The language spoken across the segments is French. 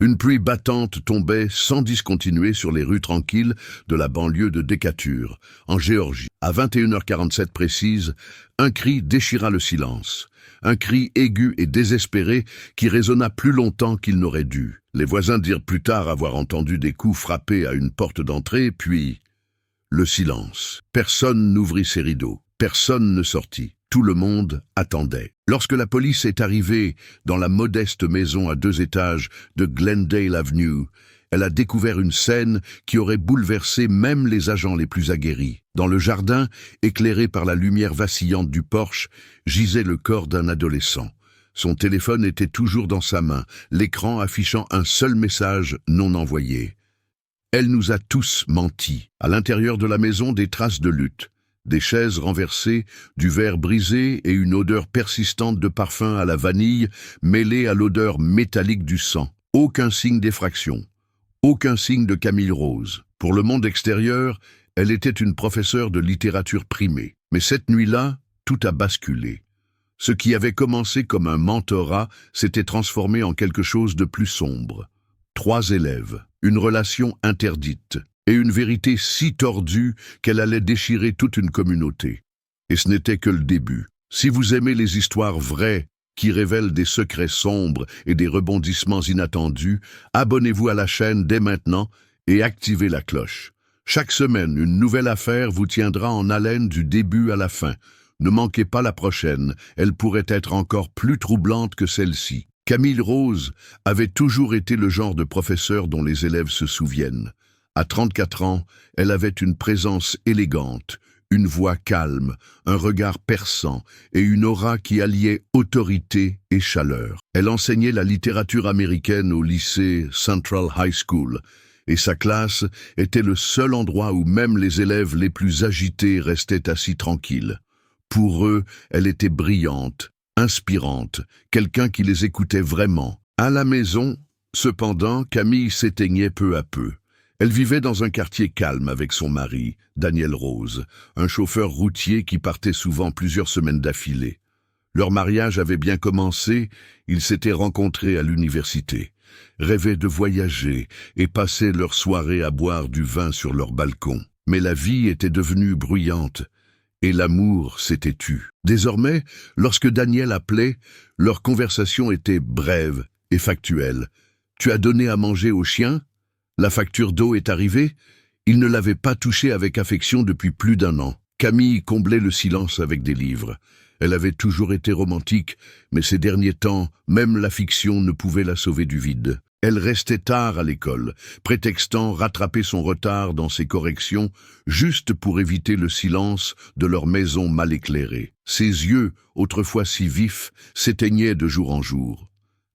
Une pluie battante tombait sans discontinuer sur les rues tranquilles de la banlieue de Decatur, en Géorgie. À 21h47 précise, un cri déchira le silence. Un cri aigu et désespéré qui résonna plus longtemps qu'il n'aurait dû. Les voisins dirent plus tard avoir entendu des coups frapper à une porte d'entrée, puis le silence. Personne n'ouvrit ses rideaux, personne ne sortit. Tout le monde attendait. Lorsque la police est arrivée dans la modeste maison à 2 étages de Glendale Avenue, elle a découvert une scène qui aurait bouleversé même les agents les plus aguerris. Dans le jardin, éclairé par la lumière vacillante du porche, gisait le corps d'un adolescent. Son téléphone était toujours dans sa main, l'écran affichant un seul message non envoyé. Elle nous a tous menti. À l'intérieur de la maison, des traces de lutte. Des chaises renversées, du verre brisé et une odeur persistante de parfum à la vanille mêlée à l'odeur métallique du sang. Aucun signe d'effraction. Aucun signe de Camille Rose. Pour le monde extérieur, elle était une professeure de littérature primée. Mais cette nuit-là, tout a basculé. Ce qui avait commencé comme un mentorat s'était transformé en quelque chose de plus sombre. 3 élèves, une relation interdite, et une vérité si tordue qu'elle allait déchirer toute une communauté. Et ce n'était que le début. Si vous aimez les histoires vraies, qui révèlent des secrets sombres et des rebondissements inattendus, abonnez-vous à la chaîne dès maintenant et activez la cloche. Chaque semaine, une nouvelle affaire vous tiendra en haleine du début à la fin. Ne manquez pas la prochaine, elle pourrait être encore plus troublante que celle-ci. Camille Rose avait toujours été le genre de professeur dont les élèves se souviennent. À 34 ans, elle avait une présence élégante, une voix calme, un regard perçant et une aura qui alliait autorité et chaleur. Elle enseignait la littérature américaine au lycée Central High School et sa classe était le seul endroit où même les élèves les plus agités restaient assis tranquilles. Pour eux, elle était brillante, inspirante, quelqu'un qui les écoutait vraiment. À la maison, cependant, Camille s'éteignait peu à peu. Elle vivait dans un quartier calme avec son mari, Daniel Rose, un chauffeur routier qui partait souvent plusieurs semaines d'affilée. Leur mariage avait bien commencé, ils s'étaient rencontrés à l'université, rêvaient de voyager et passaient leurs soirées à boire du vin sur leur balcon. Mais la vie était devenue bruyante et l'amour s'était tu. Désormais, lorsque Daniel appelait, leur conversation était brève et factuelle. « Tu as donné à manger aux chiens ? La facture d'eau est arrivée ?» Il ne l'avait pas touchée avec affection depuis plus d'1 an. Camille comblait le silence avec des livres. Elle avait toujours été romantique, mais ces derniers temps, même la fiction ne pouvait la sauver du vide. Elle restait tard à l'école, prétextant rattraper son retard dans ses corrections, juste pour éviter le silence de leur maison mal éclairée. Ses yeux, autrefois si vifs, s'éteignaient de jour en jour.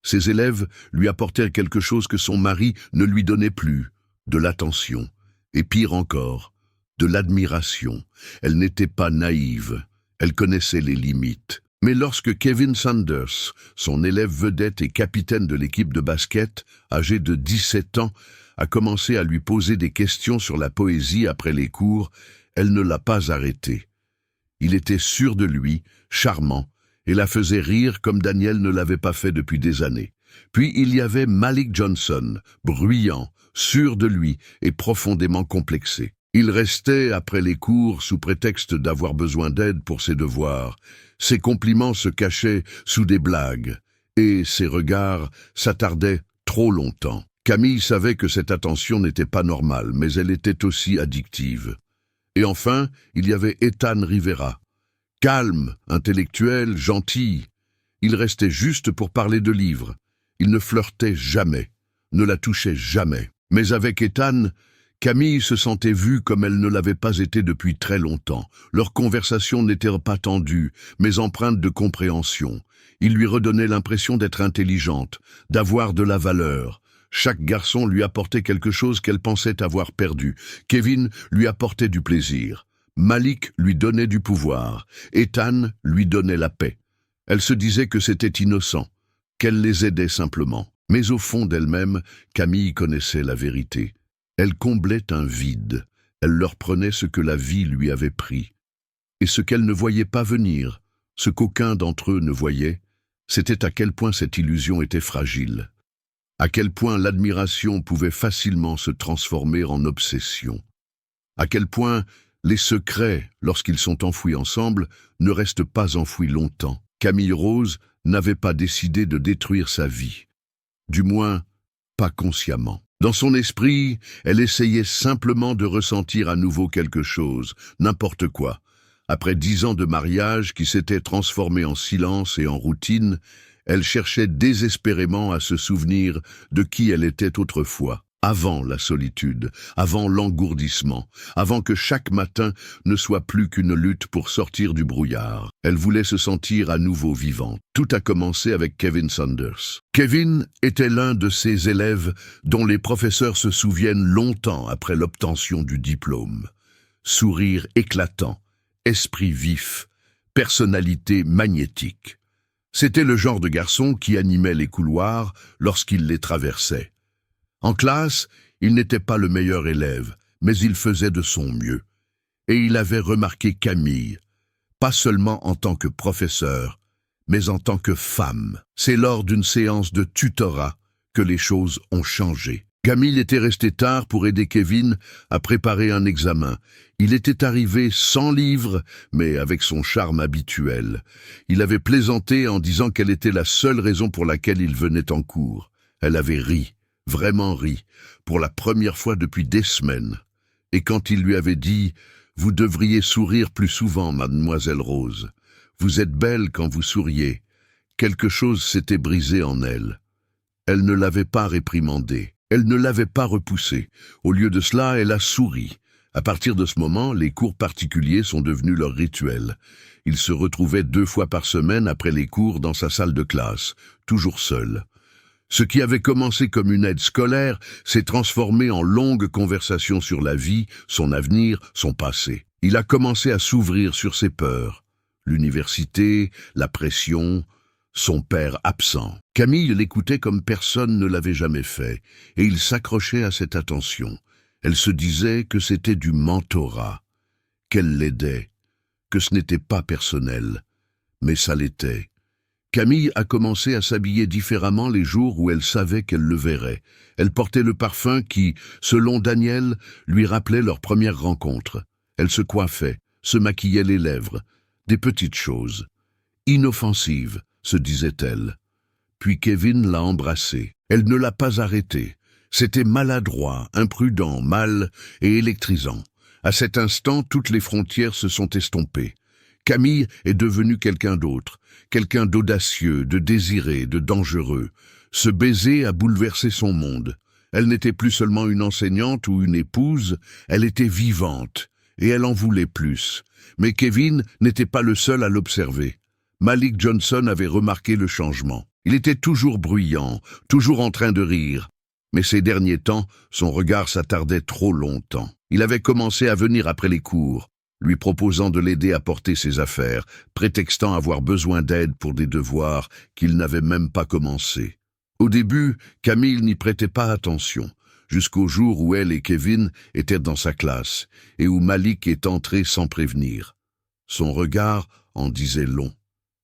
Ses élèves lui apportèrent quelque chose que son mari ne lui donnait plus, de l'attention, et pire encore, de l'admiration. Elle n'était pas naïve, elle connaissait les limites. Mais lorsque Kevin Sanders, son élève vedette et capitaine de l'équipe de basket, âgé de 17 ans, a commencé à lui poser des questions sur la poésie après les cours, elle ne l'a pas arrêté. Il était sûr de lui, charmant, et la faisait rire comme Daniel ne l'avait pas fait depuis des années. Puis il y avait Malik Johnson, bruyant, sûr de lui et profondément complexé. Il restait après les cours sous prétexte d'avoir besoin d'aide pour ses devoirs. Ses compliments se cachaient sous des blagues, et ses regards s'attardaient trop longtemps. Camille savait que cette attention n'était pas normale, mais elle était aussi addictive. Et enfin, il y avait Ethan Rivera. Calme, intellectuel, gentil. Il restait juste pour parler de livres. Il ne flirtait jamais, ne la touchait jamais. Mais avec Ethan, Camille se sentait vue comme elle ne l'avait pas été depuis très longtemps. Leur conversation n'était pas tendue, mais empreinte de compréhension. Il lui redonnait l'impression d'être intelligente, d'avoir de la valeur. Chaque garçon lui apportait quelque chose qu'elle pensait avoir perdu. Kevin lui apportait du plaisir. Malik lui donnait du pouvoir. Ethan lui donnait la paix. Elle se disait que c'était innocent, qu'elle les aidait simplement. Mais au fond d'elle-même, Camille connaissait la vérité. Elle comblait un vide. Elle leur prenait ce que la vie lui avait pris. Et ce qu'elle ne voyait pas venir, ce qu'aucun d'entre eux ne voyait, c'était à quel point cette illusion était fragile. À quel point l'admiration pouvait facilement se transformer en obsession. À quel point les secrets, lorsqu'ils sont enfouis ensemble, ne restent pas enfouis longtemps. Camille Rose n'avait pas décidé de détruire sa vie. Du moins, pas consciemment. Dans son esprit, elle essayait simplement de ressentir à nouveau quelque chose, n'importe quoi. Après 10 ans de mariage qui s'étaient transformés en silence et en routine, elle cherchait désespérément à se souvenir de qui elle était autrefois, avant la solitude, avant l'engourdissement, avant que chaque matin ne soit plus qu'une lutte pour sortir du brouillard. Elle voulait se sentir à nouveau vivante. Tout a commencé avec Kevin Saunders. Kevin était l'un de ces élèves dont les professeurs se souviennent longtemps après l'obtention du diplôme. Sourire éclatant, esprit vif, personnalité magnétique. C'était le genre de garçon qui animait les couloirs lorsqu'il les traversait. En classe, il n'était pas le meilleur élève, mais il faisait de son mieux. Et il avait remarqué Camille, pas seulement en tant que professeur, mais en tant que femme. C'est lors d'une séance de tutorat que les choses ont changé. Camille était resté tard pour aider Kevin à préparer un examen. Il était arrivé sans livre, mais avec son charme habituel. Il avait plaisanté en disant qu'elle était la seule raison pour laquelle il venait en cours. Elle avait ri, vraiment ri, pour la première fois depuis des semaines. Et quand il lui avait dit « Vous devriez sourire plus souvent, mademoiselle Rose. Vous êtes belle quand vous souriez », quelque chose s'était brisé en elle. Elle ne l'avait pas réprimandé. Elle ne l'avait pas repoussé. Au lieu de cela, elle a souri. À partir de ce moment, les cours particuliers sont devenus leur rituel. Il se retrouvait 2 fois par semaine après les cours dans sa salle de classe, toujours seul. Ce qui avait commencé comme une aide scolaire s'est transformé en longues conversations sur la vie, son avenir, son passé. Il a commencé à s'ouvrir sur ses peurs. L'université, la pression, son père absent. Camille l'écoutait comme personne ne l'avait jamais fait, et il s'accrochait à cette attention. Elle se disait que c'était du mentorat, qu'elle l'aidait, que ce n'était pas personnel, mais ça l'était. Camille a commencé à s'habiller différemment les jours où elle savait qu'elle le verrait. Elle portait le parfum qui, selon Daniel, lui rappelait leur première rencontre. Elle se coiffait, se maquillait les lèvres, des petites choses. Inoffensives, se disait-elle. Puis Kevin l'a embrassée. Elle ne l'a pas arrêté. C'était maladroit, imprudent, mal et électrisant. À cet instant, toutes les frontières se sont estompées. Camille est devenue quelqu'un d'autre, quelqu'un d'audacieux, de désiré, de dangereux. Ce baiser a bouleversé son monde. Elle n'était plus seulement une enseignante ou une épouse, elle était vivante, et elle en voulait plus. Mais Kevin n'était pas le seul à l'observer. Malik Johnson avait remarqué le changement. Il était toujours bruyant, toujours en train de rire. Mais ces derniers temps, son regard s'attardait trop longtemps. Il avait commencé à venir après les cours, lui proposant de l'aider à porter ses affaires, prétextant avoir besoin d'aide pour des devoirs qu'il n'avait même pas commencés. Au début, Camille n'y prêtait pas attention, jusqu'au jour où elle et Kevin étaient dans sa classe, et où Malik est entré sans prévenir. Son regard en disait long.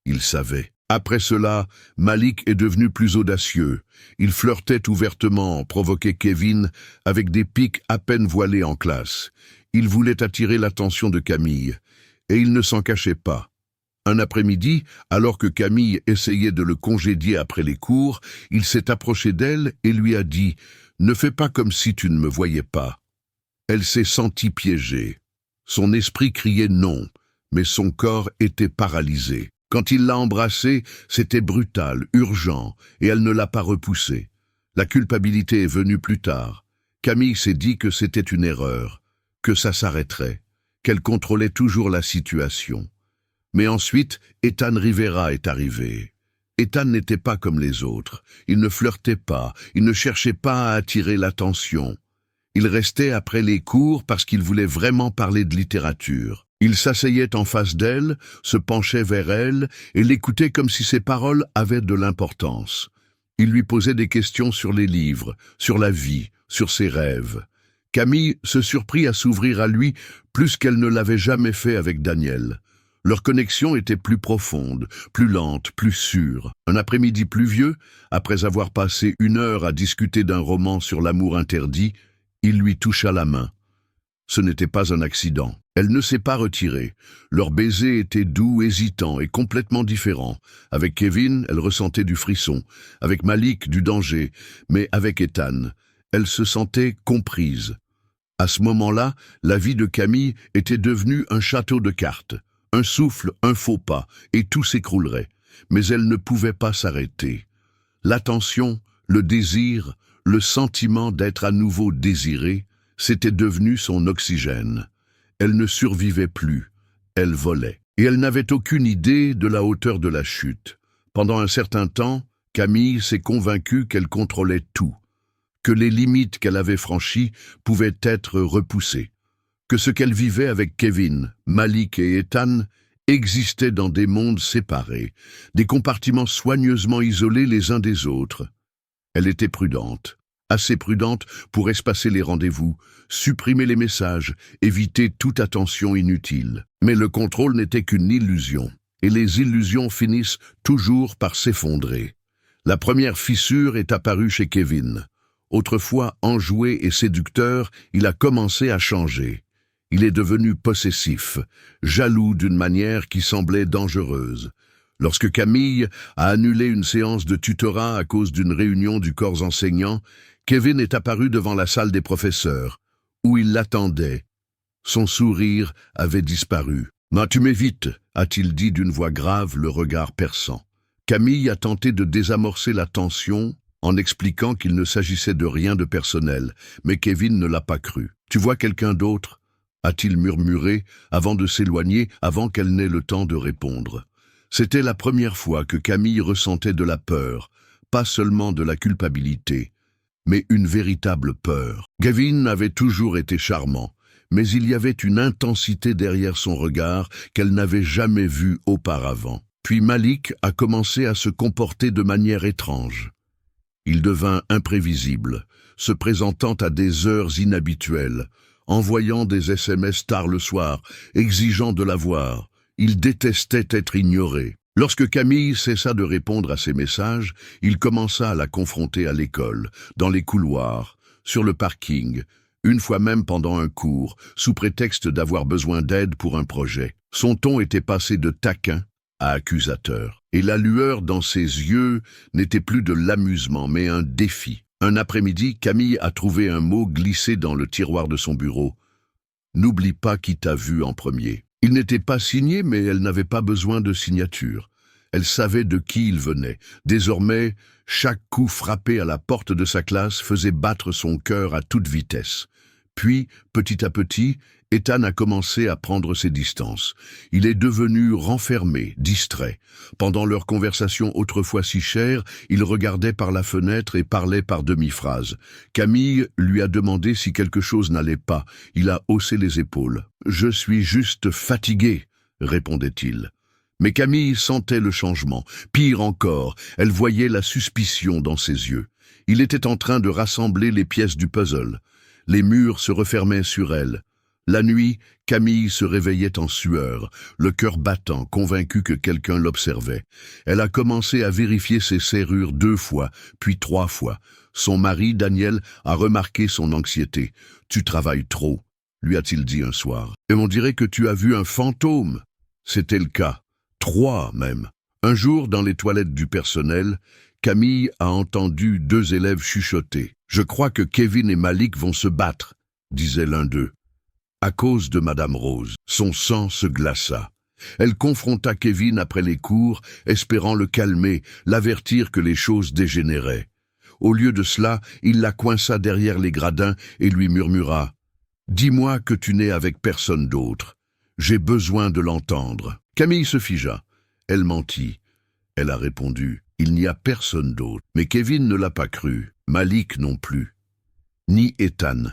Il savait. Après cela, Malik est devenu plus audacieux. Il flirtait ouvertement, provoquait Kevin avec des pics à peine voilés en classe. Il voulait attirer l'attention de Camille, et il ne s'en cachait pas. Un après-midi, alors que Camille essayait de le congédier après les cours, il s'est approché d'elle et lui a dit « Ne fais pas comme si tu ne me voyais pas ». Elle s'est sentie piégée. Son esprit criait non, mais son corps était paralysé. Quand il l'a embrassée, c'était brutal, urgent, et elle ne l'a pas repoussé. La culpabilité est venue plus tard. Camille s'est dit que c'était une erreur, que ça s'arrêterait, qu'elle contrôlait toujours la situation. Mais ensuite, Ethan Rivera est arrivé. Ethan n'était pas comme les autres. Il ne flirtait pas, il ne cherchait pas à attirer l'attention. Il restait après les cours parce qu'il voulait vraiment parler de littérature. Il s'asseyait en face d'elle, se penchait vers elle et l'écoutait comme si ses paroles avaient de l'importance. Il lui posait des questions sur les livres, sur la vie, sur ses rêves. Camille se surprit à s'ouvrir à lui plus qu'elle ne l'avait jamais fait avec Daniel. Leur connexion était plus profonde, plus lente, plus sûre. Un après-midi pluvieux, après avoir passé 1 heure à discuter d'un roman sur l'amour interdit, il lui toucha la main. Ce n'était pas un accident. Elle ne s'est pas retirée. Leur baiser était doux, hésitant et complètement différent. Avec Kevin, elle ressentait du frisson. Avec Malik, du danger. Mais avec Ethan, elle se sentait comprise. À ce moment-là, la vie de Camille était devenue un château de cartes. Un souffle, un faux pas, et tout s'écroulerait. Mais elle ne pouvait pas s'arrêter. L'attention, le désir, le sentiment d'être à nouveau désirée, c'était devenu son oxygène. Elle ne survivait plus, elle volait. Et elle n'avait aucune idée de la hauteur de la chute. Pendant un certain temps, Camille s'est convaincue qu'elle contrôlait tout, que les limites qu'elle avait franchies pouvaient être repoussées, que ce qu'elle vivait avec Kevin, Malik et Ethan existait dans des mondes séparés, des compartiments soigneusement isolés les uns des autres. Elle était prudente, assez prudente pour espacer les rendez-vous, supprimer les messages, éviter toute attention inutile. Mais le contrôle n'était qu'une illusion, et les illusions finissent toujours par s'effondrer. La première fissure est apparue chez Kevin. Autrefois enjoué et séducteur, il a commencé à changer. Il est devenu possessif, jaloux d'une manière qui semblait dangereuse. Lorsque Camille a annulé une séance de tutorat à cause d'une réunion du corps enseignant, Kevin est apparu devant la salle des professeurs, où il l'attendait. Son sourire avait disparu. « Mais tu m'évites », a-t-il dit d'une voix grave, le regard perçant. Camille a tenté de désamorcer la tension en expliquant qu'il ne s'agissait de rien de personnel, mais Kevin ne l'a pas cru. « Tu vois quelqu'un d'autre ?» a-t-il murmuré avant de s'éloigner, avant qu'elle n'ait le temps de répondre. C'était la première fois que Camille ressentait de la peur, pas seulement de la culpabilité, mais une véritable peur. Kevin avait toujours été charmant, mais il y avait une intensité derrière son regard qu'elle n'avait jamais vue auparavant. Puis Malik a commencé à se comporter de manière étrange. Il devint imprévisible, se présentant à des heures inhabituelles, envoyant des SMS tard le soir, exigeant de la voir. Il détestait être ignoré. Lorsque Camille cessa de répondre à ses messages, il commença à la confronter à l'école, dans les couloirs, sur le parking, une fois même pendant un cours, sous prétexte d'avoir besoin d'aide pour un projet. Son ton était passé de taquin à accusateur, et la lueur dans ses yeux n'était plus de l'amusement, mais un défi. Un après-midi, Camille a trouvé un mot glissé dans le tiroir de son bureau. « N'oublie pas qui t'a vu en premier ». Il n'était pas signé, mais elle n'avait pas besoin de signature. Elle savait de qui il venait. Désormais, chaque coup frappé à la porte de sa classe faisait battre son cœur à toute vitesse. Puis, petit à petit, Ethan a commencé à prendre ses distances. Il est devenu renfermé, distrait. Pendant leur conversation autrefois si chère, il regardait par la fenêtre et parlait par demi-phrases. Camille lui a demandé si quelque chose n'allait pas. Il a haussé les épaules. « Je suis juste fatigué », répondait-il. Mais Camille sentait le changement. Pire encore, elle voyait la suspicion dans ses yeux. Il était en train de rassembler les pièces du puzzle. Les murs se refermaient sur elle. La nuit, Camille se réveillait en sueur, le cœur battant, convaincue que quelqu'un l'observait. Elle a commencé à vérifier ses serrures 2 fois, puis 3 fois. Son mari, Daniel, a remarqué son anxiété. « Tu travailles trop », lui a-t-il dit un soir. « Et on dirait que tu as vu un fantôme. » C'était le cas. 3 même. Un jour, dans les toilettes du personnel, Camille a entendu 2 élèves chuchoter. « Je crois que Kevin et Malik vont se battre », disait l'un d'eux. À cause de Madame Rose, son sang se glaça. Elle confronta Kevin après les cours, espérant le calmer, l'avertir que les choses dégénéraient. Au lieu de cela, il la coinça derrière les gradins et lui murmura « Dis-moi que tu n'es avec personne d'autre. J'ai besoin de l'entendre. » Camille se figea. Elle mentit. Elle a répondu « Il n'y a personne d'autre. » Mais Kevin ne l'a pas cru, Malik non plus. Ni Ethan.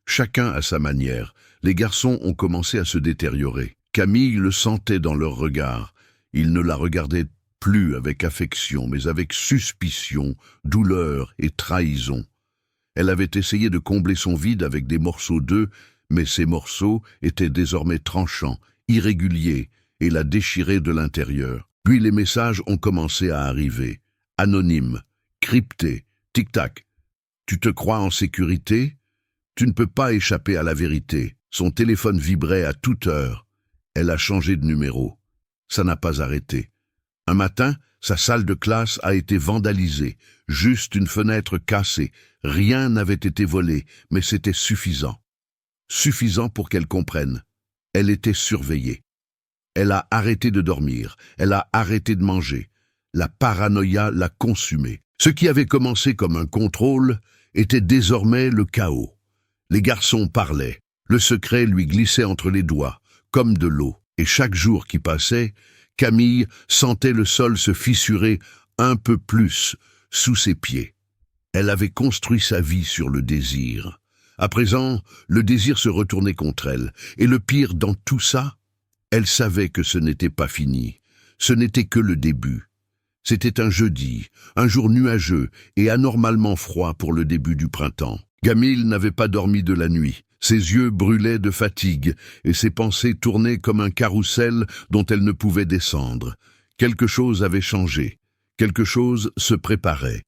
Chacun à sa manière. Les garçons ont commencé à se détériorer. Camille le sentait dans leur regard. Il ne la regardait plus avec affection, mais avec suspicion, douleur et trahison. Elle avait essayé de combler son vide avec des morceaux d'œufs, mais ces morceaux étaient désormais tranchants, irréguliers, et la déchirer de l'intérieur. Puis les messages ont commencé à arriver. Anonymes, cryptés, tic-tac. Tu te crois en sécurité? Tu ne peux pas échapper à la vérité. Son téléphone vibrait à toute heure. Elle a changé de numéro. Ça n'a pas arrêté. Un matin, sa salle de classe a été vandalisée. Juste une fenêtre cassée. Rien n'avait été volé, mais c'était suffisant. Suffisant pour qu'elle comprenne. Elle était surveillée. Elle a arrêté de dormir. Elle a arrêté de manger. La paranoïa l'a consumée. Ce qui avait commencé comme un contrôle était désormais le chaos. Les garçons parlaient. Le secret lui glissait entre les doigts, comme de l'eau. Et chaque jour qui passait, Camille sentait le sol se fissurer un peu plus sous ses pieds. Elle avait construit sa vie sur le désir. À présent, le désir se retournait contre elle. Et le pire dans tout ça, elle savait que ce n'était pas fini. Ce n'était que le début. C'était un jeudi, un jour nuageux et anormalement froid pour le début du printemps. Camille n'avait pas dormi de la nuit. Ses yeux brûlaient de fatigue et ses pensées tournaient comme un carrousel dont elle ne pouvait descendre. Quelque chose avait changé. Quelque chose se préparait.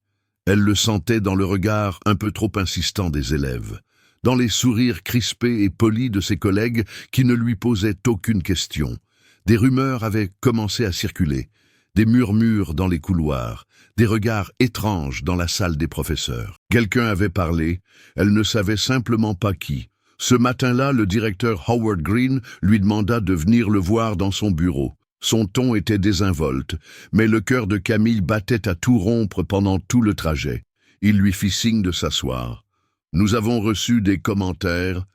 Elle le sentait dans le regard un peu trop insistant des élèves, dans les sourires crispés et polis de ses collègues qui ne lui posaient aucune question. Des rumeurs avaient commencé à circuler, des murmures dans les couloirs, des regards étranges dans la salle des professeurs. Quelqu'un avait parlé, elle ne savait simplement pas qui. Ce matin-là, le directeur Howard Green lui demanda de venir le voir dans son bureau. Son ton était désinvolte, mais le cœur de Camille battait à tout rompre pendant tout le trajet. Il lui fit signe de s'asseoir. « Nous avons reçu des commentaires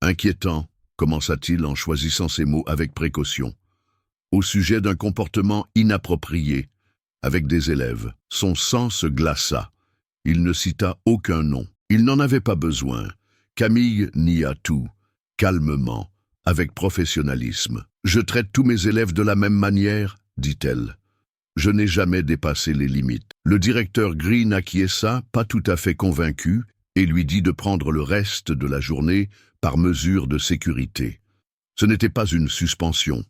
inquiétants, commença-t-il en choisissant ses mots avec précaution, au sujet d'un comportement inapproprié avec des élèves. » Son sang se glaça. Il ne cita aucun nom. Il n'en avait pas besoin. Camille nia tout, calmement, avec professionnalisme. « Je traite tous mes élèves de la même manière, dit-elle. Je n'ai jamais dépassé les limites. » Le directeur Green acquiesça, pas tout à fait convaincu, et lui dit de prendre le reste de la journée par mesure de sécurité. Ce n'était pas une suspension.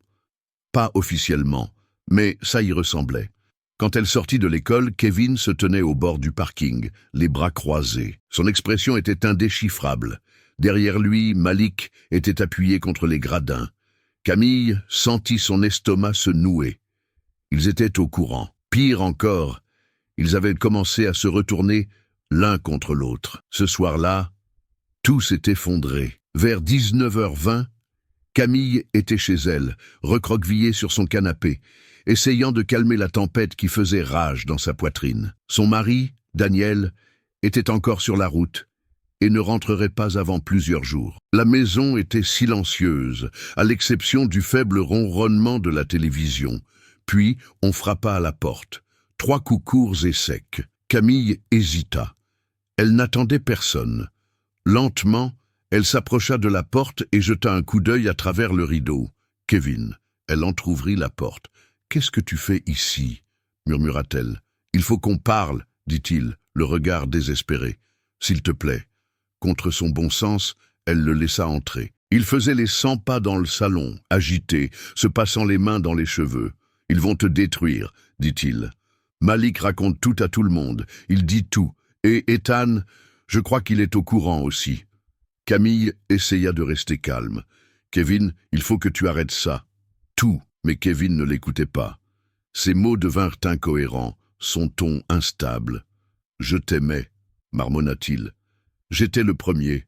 Pas officiellement, mais ça y ressemblait. Quand elle sortit de l'école, Kevin se tenait au bord du parking, les bras croisés. Son expression était indéchiffrable. Derrière lui, Malik était appuyé contre les gradins. Camille sentit son estomac se nouer. Ils étaient au courant. Pire encore, ils avaient commencé à se retourner l'un contre l'autre. Ce soir-là, tout s'est effondré. Vers 19h20, Camille était chez elle, recroquevillée sur son canapé, essayant de calmer la tempête qui faisait rage dans sa poitrine. Son mari, Daniel, était encore sur la route et ne rentrerait pas avant plusieurs jours. La maison était silencieuse, à l'exception du faible ronronnement de la télévision. Puis, on frappa à la porte. 3 coups courts et secs. Camille hésita. Elle n'attendait personne. Lentement, elle s'approcha de la porte et jeta un coup d'œil à travers le rideau. « Kevin !» Elle entr'ouvrit la porte. « Qu'est-ce que tu fais ici ?» murmura-t-elle. « Il faut qu'on parle, dit-il, le regard désespéré. S'il te plaît. » Contre son bon sens, elle le laissa entrer. Il faisait les 100 pas dans le salon, agité, se passant les mains dans les cheveux. « Ils vont te détruire, dit-il. Malik raconte tout à tout le monde. Il dit tout. Et Ethan, je crois qu'il est au courant aussi. » Camille essaya de rester calme. « Kevin, il faut que tu arrêtes ça. » Tout, mais Kevin ne l'écoutait pas. Ses mots devinrent incohérents, son ton instable. « Je t'aimais, marmonna-t-il. J'étais le premier.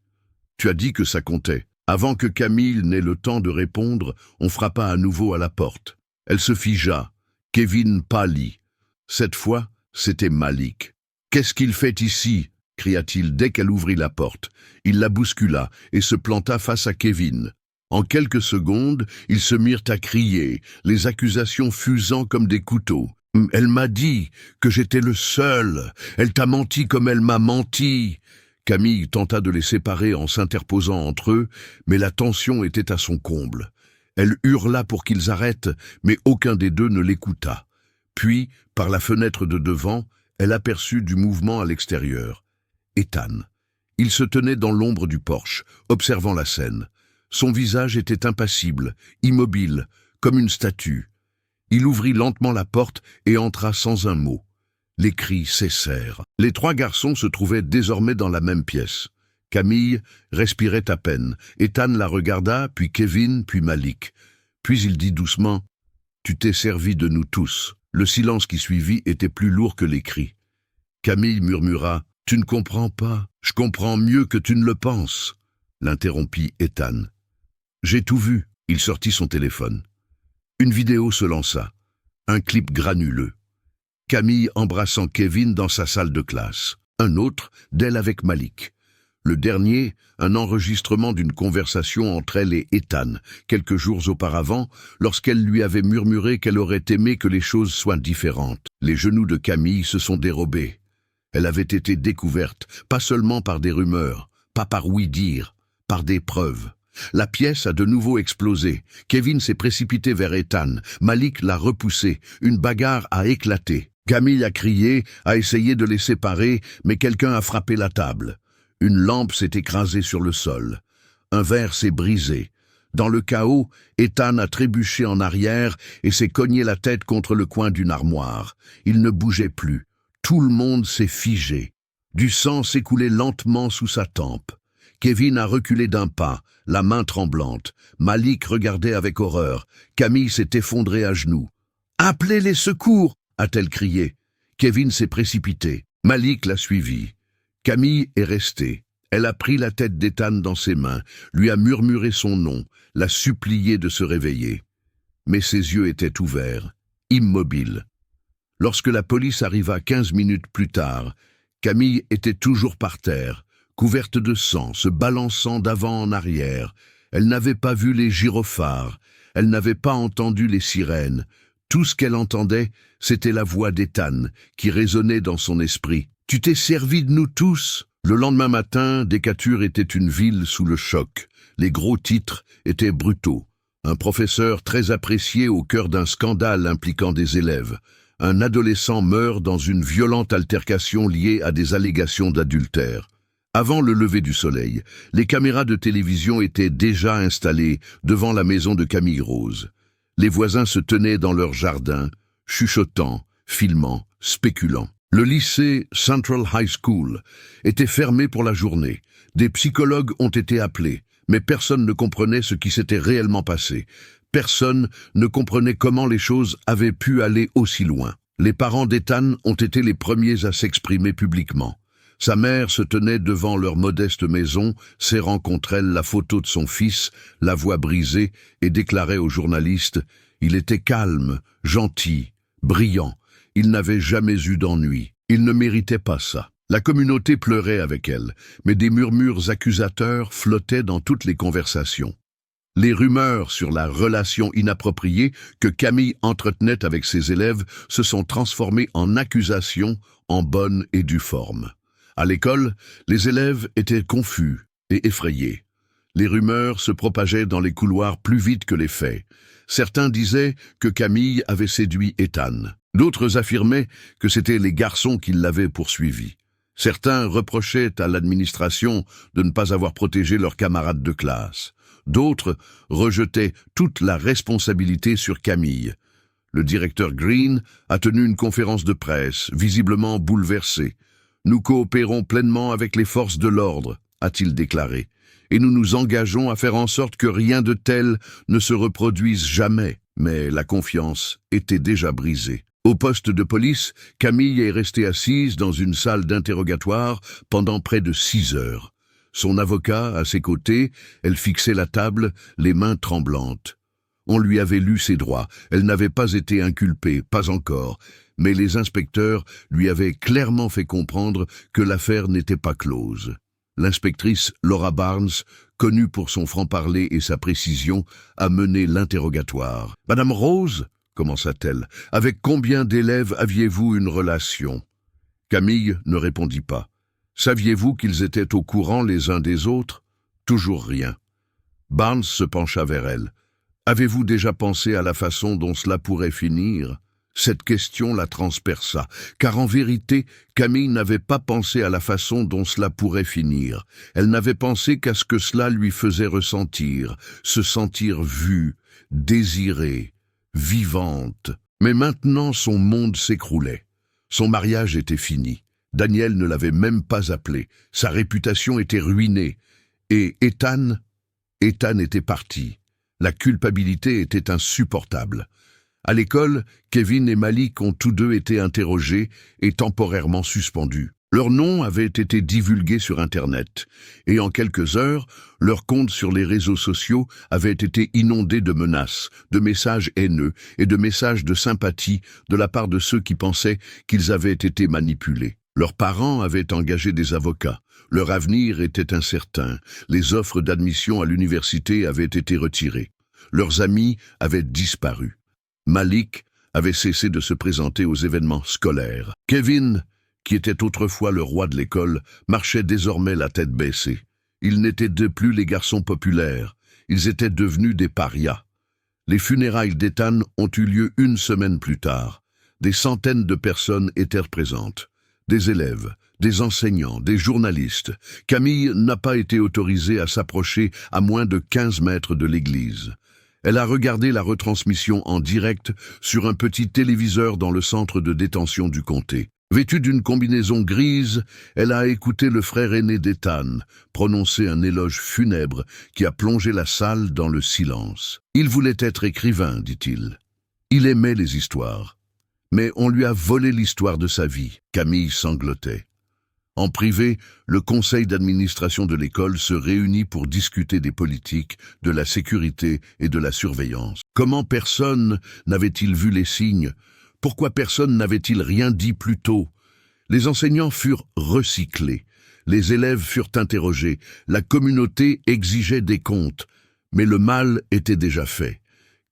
Tu as dit que ça comptait. » Avant que Camille n'ait le temps de répondre, on frappa à nouveau à la porte. Elle se figea. Kevin pâlit. Cette fois, c'était Malik. « Qu'est-ce qu'il fait ici ?» cria-t-il dès qu'elle ouvrit la porte. Il la bouscula et se planta face à Kevin. En quelques secondes, ils se mirent à crier, les accusations fusant comme des couteaux. « Elle m'a dit que j'étais le seul. Elle t'a menti comme elle m'a menti. » Camille tenta de les séparer en s'interposant entre eux, mais la tension était à son comble. Elle hurla pour qu'ils arrêtent, mais aucun des deux ne l'écouta. Puis, par la fenêtre de devant, elle aperçut du mouvement à l'extérieur. Ethan. Il se tenait dans l'ombre du porche, observant la scène. Son visage était impassible, immobile, comme une statue. Il ouvrit lentement la porte et entra sans un mot. Les cris cessèrent. Les trois garçons se trouvaient désormais dans la même pièce. Camille respirait à peine. Ethan la regarda, puis Kevin, puis Malik. Puis il dit doucement « Tu t'es servi de nous tous ». Le silence qui suivit était plus lourd que les cris. Camille murmura « Tu ne comprends pas, je comprends mieux que tu ne le penses », l'interrompit Ethan. « J'ai tout vu », il sortit son téléphone. Une vidéo se lança, un clip granuleux. Camille embrassant Kevin dans sa salle de classe, un autre d'elle avec Malik. Le dernier, un enregistrement d'une conversation entre elle et Ethan, quelques jours auparavant, lorsqu'elle lui avait murmuré qu'elle aurait aimé que les choses soient différentes. Les genoux de Camille se sont dérobés. Elle avait été découverte, pas seulement par des rumeurs, pas par oui-dire, par des preuves. La pièce a de nouveau explosé. Kevin s'est précipité vers Ethan. Malik l'a repoussé. Une bagarre a éclaté. Camille a crié, a essayé de les séparer, mais quelqu'un a frappé la table. Une lampe s'est écrasée sur le sol. Un verre s'est brisé. Dans le chaos, Ethan a trébuché en arrière et s'est cogné la tête contre le coin d'une armoire. Il ne bougeait plus. Tout le monde s'est figé. Du sang s'écoulait lentement sous sa tempe. Kevin a reculé d'un pas, la main tremblante. Malik regardait avec horreur. Camille s'est effondrée à genoux. « Appelez les secours !» a-t-elle crié. Kevin s'est précipité. Malik l'a suivi. Camille est restée. Elle a pris la tête d'Ethan dans ses mains, lui a murmuré son nom, l'a supplié de se réveiller. Mais ses yeux étaient ouverts, immobiles. Lorsque la police arriva 15 minutes plus tard, Camille était toujours par terre, couverte de sang, se balançant d'avant en arrière. Elle n'avait pas vu les gyrophares, elle n'avait pas entendu les sirènes. Tout ce qu'elle entendait, c'était la voix d'Ethan, qui résonnait dans son esprit. « Tu t'es servi de nous tous !» Le lendemain matin, Decatur était une ville sous le choc. Les gros titres étaient brutaux. Un professeur très apprécié au cœur d'un scandale impliquant des élèves. Un adolescent meurt dans une violente altercation liée à des allégations d'adultère. Avant le lever du soleil, les caméras de télévision étaient déjà installées devant la maison de Camille Rose. Les voisins se tenaient dans leur jardin, chuchotant, filmant, spéculant. Le lycée Central High School était fermé pour la journée. Des psychologues ont été appelés, mais personne ne comprenait ce qui s'était réellement passé. Personne ne comprenait comment les choses avaient pu aller aussi loin. Les parents d'Ethan ont été les premiers à s'exprimer publiquement. Sa mère se tenait devant leur modeste maison, serrant contre elle la photo de son fils, la voix brisée, et déclarait aux journalistes « Il était calme, gentil, brillant. Il n'avait jamais eu d'ennui. Il ne méritait pas ça. » La communauté pleurait avec elle, mais des murmures accusateurs flottaient dans toutes les conversations. Les rumeurs sur la relation inappropriée que Camille entretenait avec ses élèves se sont transformées en accusations en bonne et due forme. À l'école, les élèves étaient confus et effrayés. Les rumeurs se propageaient dans les couloirs plus vite que les faits. Certains disaient que Camille avait séduit Ethan. D'autres affirmaient que c'étaient les garçons qui l'avaient poursuivi. Certains reprochaient à l'administration de ne pas avoir protégé leurs camarades de classe. D'autres rejetaient toute la responsabilité sur Camille. Le directeur Green a tenu une conférence de presse, visiblement bouleversé. « Nous coopérons pleinement avec les forces de l'ordre », a-t-il déclaré, « et nous nous engageons à faire en sorte que rien de tel ne se reproduise jamais. » Mais la confiance était déjà brisée. Au poste de police, Camille est restée assise dans une salle d'interrogatoire pendant près de 6 heures. Son avocat, à ses côtés, elle fixait la table, les mains tremblantes. On lui avait lu ses droits, elle n'avait pas été inculpée, pas encore, mais les inspecteurs lui avaient clairement fait comprendre que l'affaire n'était pas close. L'inspectrice Laura Barnes, connue pour son franc-parler et sa précision, a mené l'interrogatoire. « Madame Rose ?» commença-t-elle. « Avec combien d'élèves aviez-vous une relation ?» Camille ne répondit pas. « Saviez-vous qu'ils étaient au courant les uns des autres ?» Toujours rien. Barnes se pencha vers elle. « Avez-vous déjà pensé à la façon dont cela pourrait finir ?» Cette question la transperça, car en vérité, Camille n'avait pas pensé à la façon dont cela pourrait finir. Elle n'avait pensé qu'à ce que cela lui faisait ressentir, se sentir vue, désirée, vivante. Mais maintenant son monde s'écroulait. Son mariage était fini. Daniel ne l'avait même pas appelé. Sa réputation était ruinée. Et Ethan était parti. La culpabilité était insupportable. À l'école, Kevin et Malik ont tous deux été interrogés et temporairement suspendus. Leurs noms avaient été divulgués sur Internet, et en quelques heures, leurs comptes sur les réseaux sociaux avaient été inondés de menaces, de messages haineux et de messages de sympathie de la part de ceux qui pensaient qu'ils avaient été manipulés. Leurs parents avaient engagé des avocats. Leur avenir était incertain. Les offres d'admission à l'université avaient été retirées. Leurs amis avaient disparu. Malik avait cessé de se présenter aux événements scolaires. Kevin, qui était autrefois le roi de l'école, marchait désormais la tête baissée. Ils n'étaient plus les garçons populaires. Ils étaient devenus des parias. Les funérailles d'Ethan ont eu lieu une semaine plus tard. Des centaines de personnes étaient présentes. Des élèves, des enseignants, des journalistes. Camille n'a pas été autorisée à s'approcher à moins de 15 mètres de l'église. Elle a regardé la retransmission en direct sur un petit téléviseur dans le centre de détention du comté. Vêtue d'une combinaison grise, elle a écouté le frère aîné d'Ethan prononcer un éloge funèbre qui a plongé la salle dans le silence. Il voulait être écrivain, dit-il. Il aimait les histoires. Mais on lui a volé l'histoire de sa vie. Camille sanglotait. En privé, le conseil d'administration de l'école se réunit pour discuter des politiques, de la sécurité et de la surveillance. Comment personne n'avait-il vu les signes? Pourquoi personne n'avait-il rien dit plus tôt? Les enseignants furent recyclés, les élèves furent interrogés, la communauté exigeait des comptes, mais le mal était déjà fait.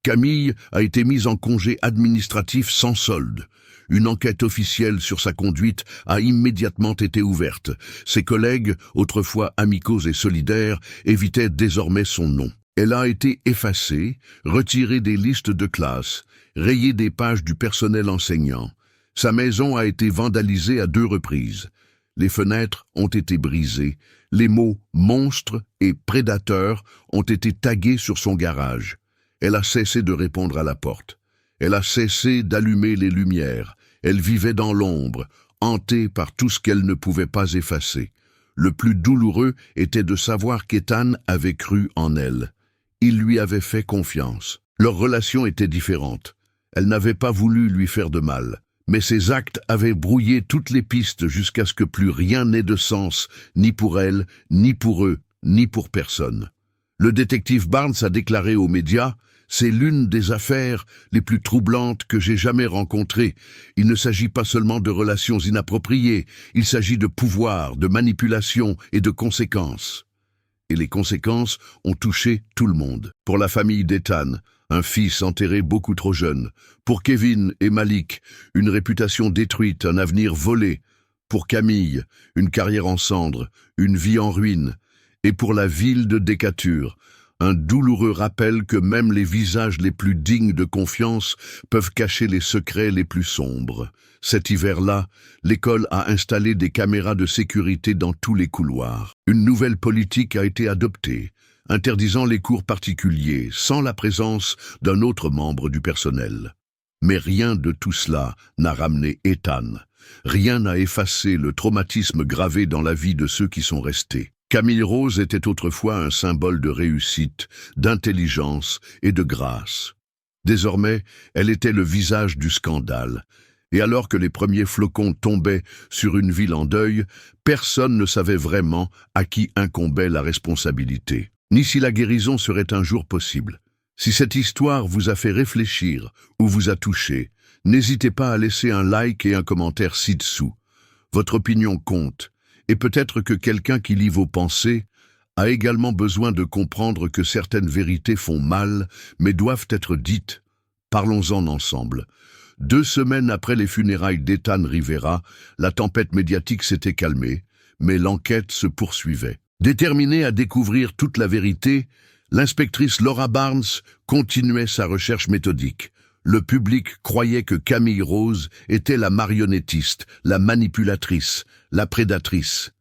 Camille a été mise en congé administratif sans solde. Une enquête officielle sur sa conduite a immédiatement été ouverte. Ses collègues, autrefois amicaux et solidaires, évitaient désormais son nom. Elle a été effacée, retirée des listes de classe, rayée des pages du personnel enseignant. Sa maison a été vandalisée à 2 reprises. Les fenêtres ont été brisées. Les mots « monstre » et « prédateur » ont été tagués sur son garage. Elle a cessé de répondre à la porte. Elle a cessé d'allumer les lumières. Elle vivait dans l'ombre, hantée par tout ce qu'elle ne pouvait pas effacer. Le plus douloureux était de savoir qu'Ethan avait cru en elle. Il lui avait fait confiance. Leur relation était différente. Elle n'avait pas voulu lui faire de mal. Mais ses actes avaient brouillé toutes les pistes jusqu'à ce que plus rien n'ait de sens, ni pour elle, ni pour eux, ni pour personne. Le détective Barnes a déclaré aux médias « C'est l'une des affaires les plus troublantes que j'ai jamais rencontrées. Il ne s'agit pas seulement de relations inappropriées, il s'agit de pouvoir, de manipulation et de conséquences. » Et les conséquences ont touché tout le monde. Pour la famille d'Ethan, un fils enterré beaucoup trop jeune. Pour Kevin et Malik, une réputation détruite, un avenir volé. Pour Camille, une carrière en cendres, une vie en ruine. Et pour la ville de Decatur, un douloureux rappel que même les visages les plus dignes de confiance peuvent cacher les secrets les plus sombres. Cet hiver-là, l'école a installé des caméras de sécurité dans tous les couloirs. Une nouvelle politique a été adoptée, interdisant les cours particuliers, sans la présence d'un autre membre du personnel. Mais rien de tout cela n'a ramené Ethan. Rien n'a effacé le traumatisme gravé dans la vie de ceux qui sont restés. Camille Rose était autrefois un symbole de réussite, d'intelligence et de grâce. Désormais, elle était le visage du scandale. Et alors que les premiers flocons tombaient sur une ville en deuil, personne ne savait vraiment à qui incombait la responsabilité, ni si la guérison serait un jour possible. Si cette histoire vous a fait réfléchir ou vous a touché, n'hésitez pas à laisser un like et un commentaire ci-dessous. Votre opinion compte. Et peut-être que quelqu'un qui lit vos pensées a également besoin de comprendre que certaines vérités font mal, mais doivent être dites. Parlons-en ensemble. 2 semaines après les funérailles d'Ethan Rivera, la tempête médiatique s'était calmée, mais l'enquête se poursuivait. Déterminée à découvrir toute la vérité, l'inspectrice Laura Barnes continuait sa recherche méthodique. Le public croyait que Camille Rose était la marionnettiste, la manipulatrice, la prédatrice.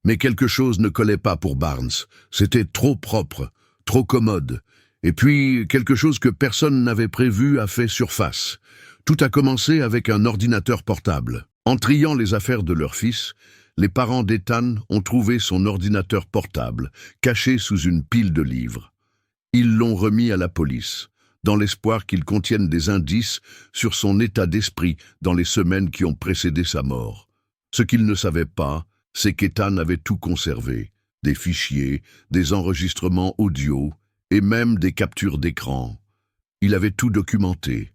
Mais quelque chose ne collait pas pour Barnes. C'était trop propre, trop commode. Et puis, quelque chose que personne n'avait prévu a fait surface. Tout a commencé avec un ordinateur portable. En triant les affaires de leur fils, les parents d'Ethan ont trouvé son ordinateur portable, caché sous une pile de livres. Ils l'ont remis à la police, dans l'espoir qu'il contienne des indices sur son état d'esprit dans les semaines qui ont précédé sa mort. Ce qu'ils ne savaient pas, c'est qu'Ethan avait tout conservé, des fichiers, des enregistrements audio et même des captures d'écran. Il avait tout documenté.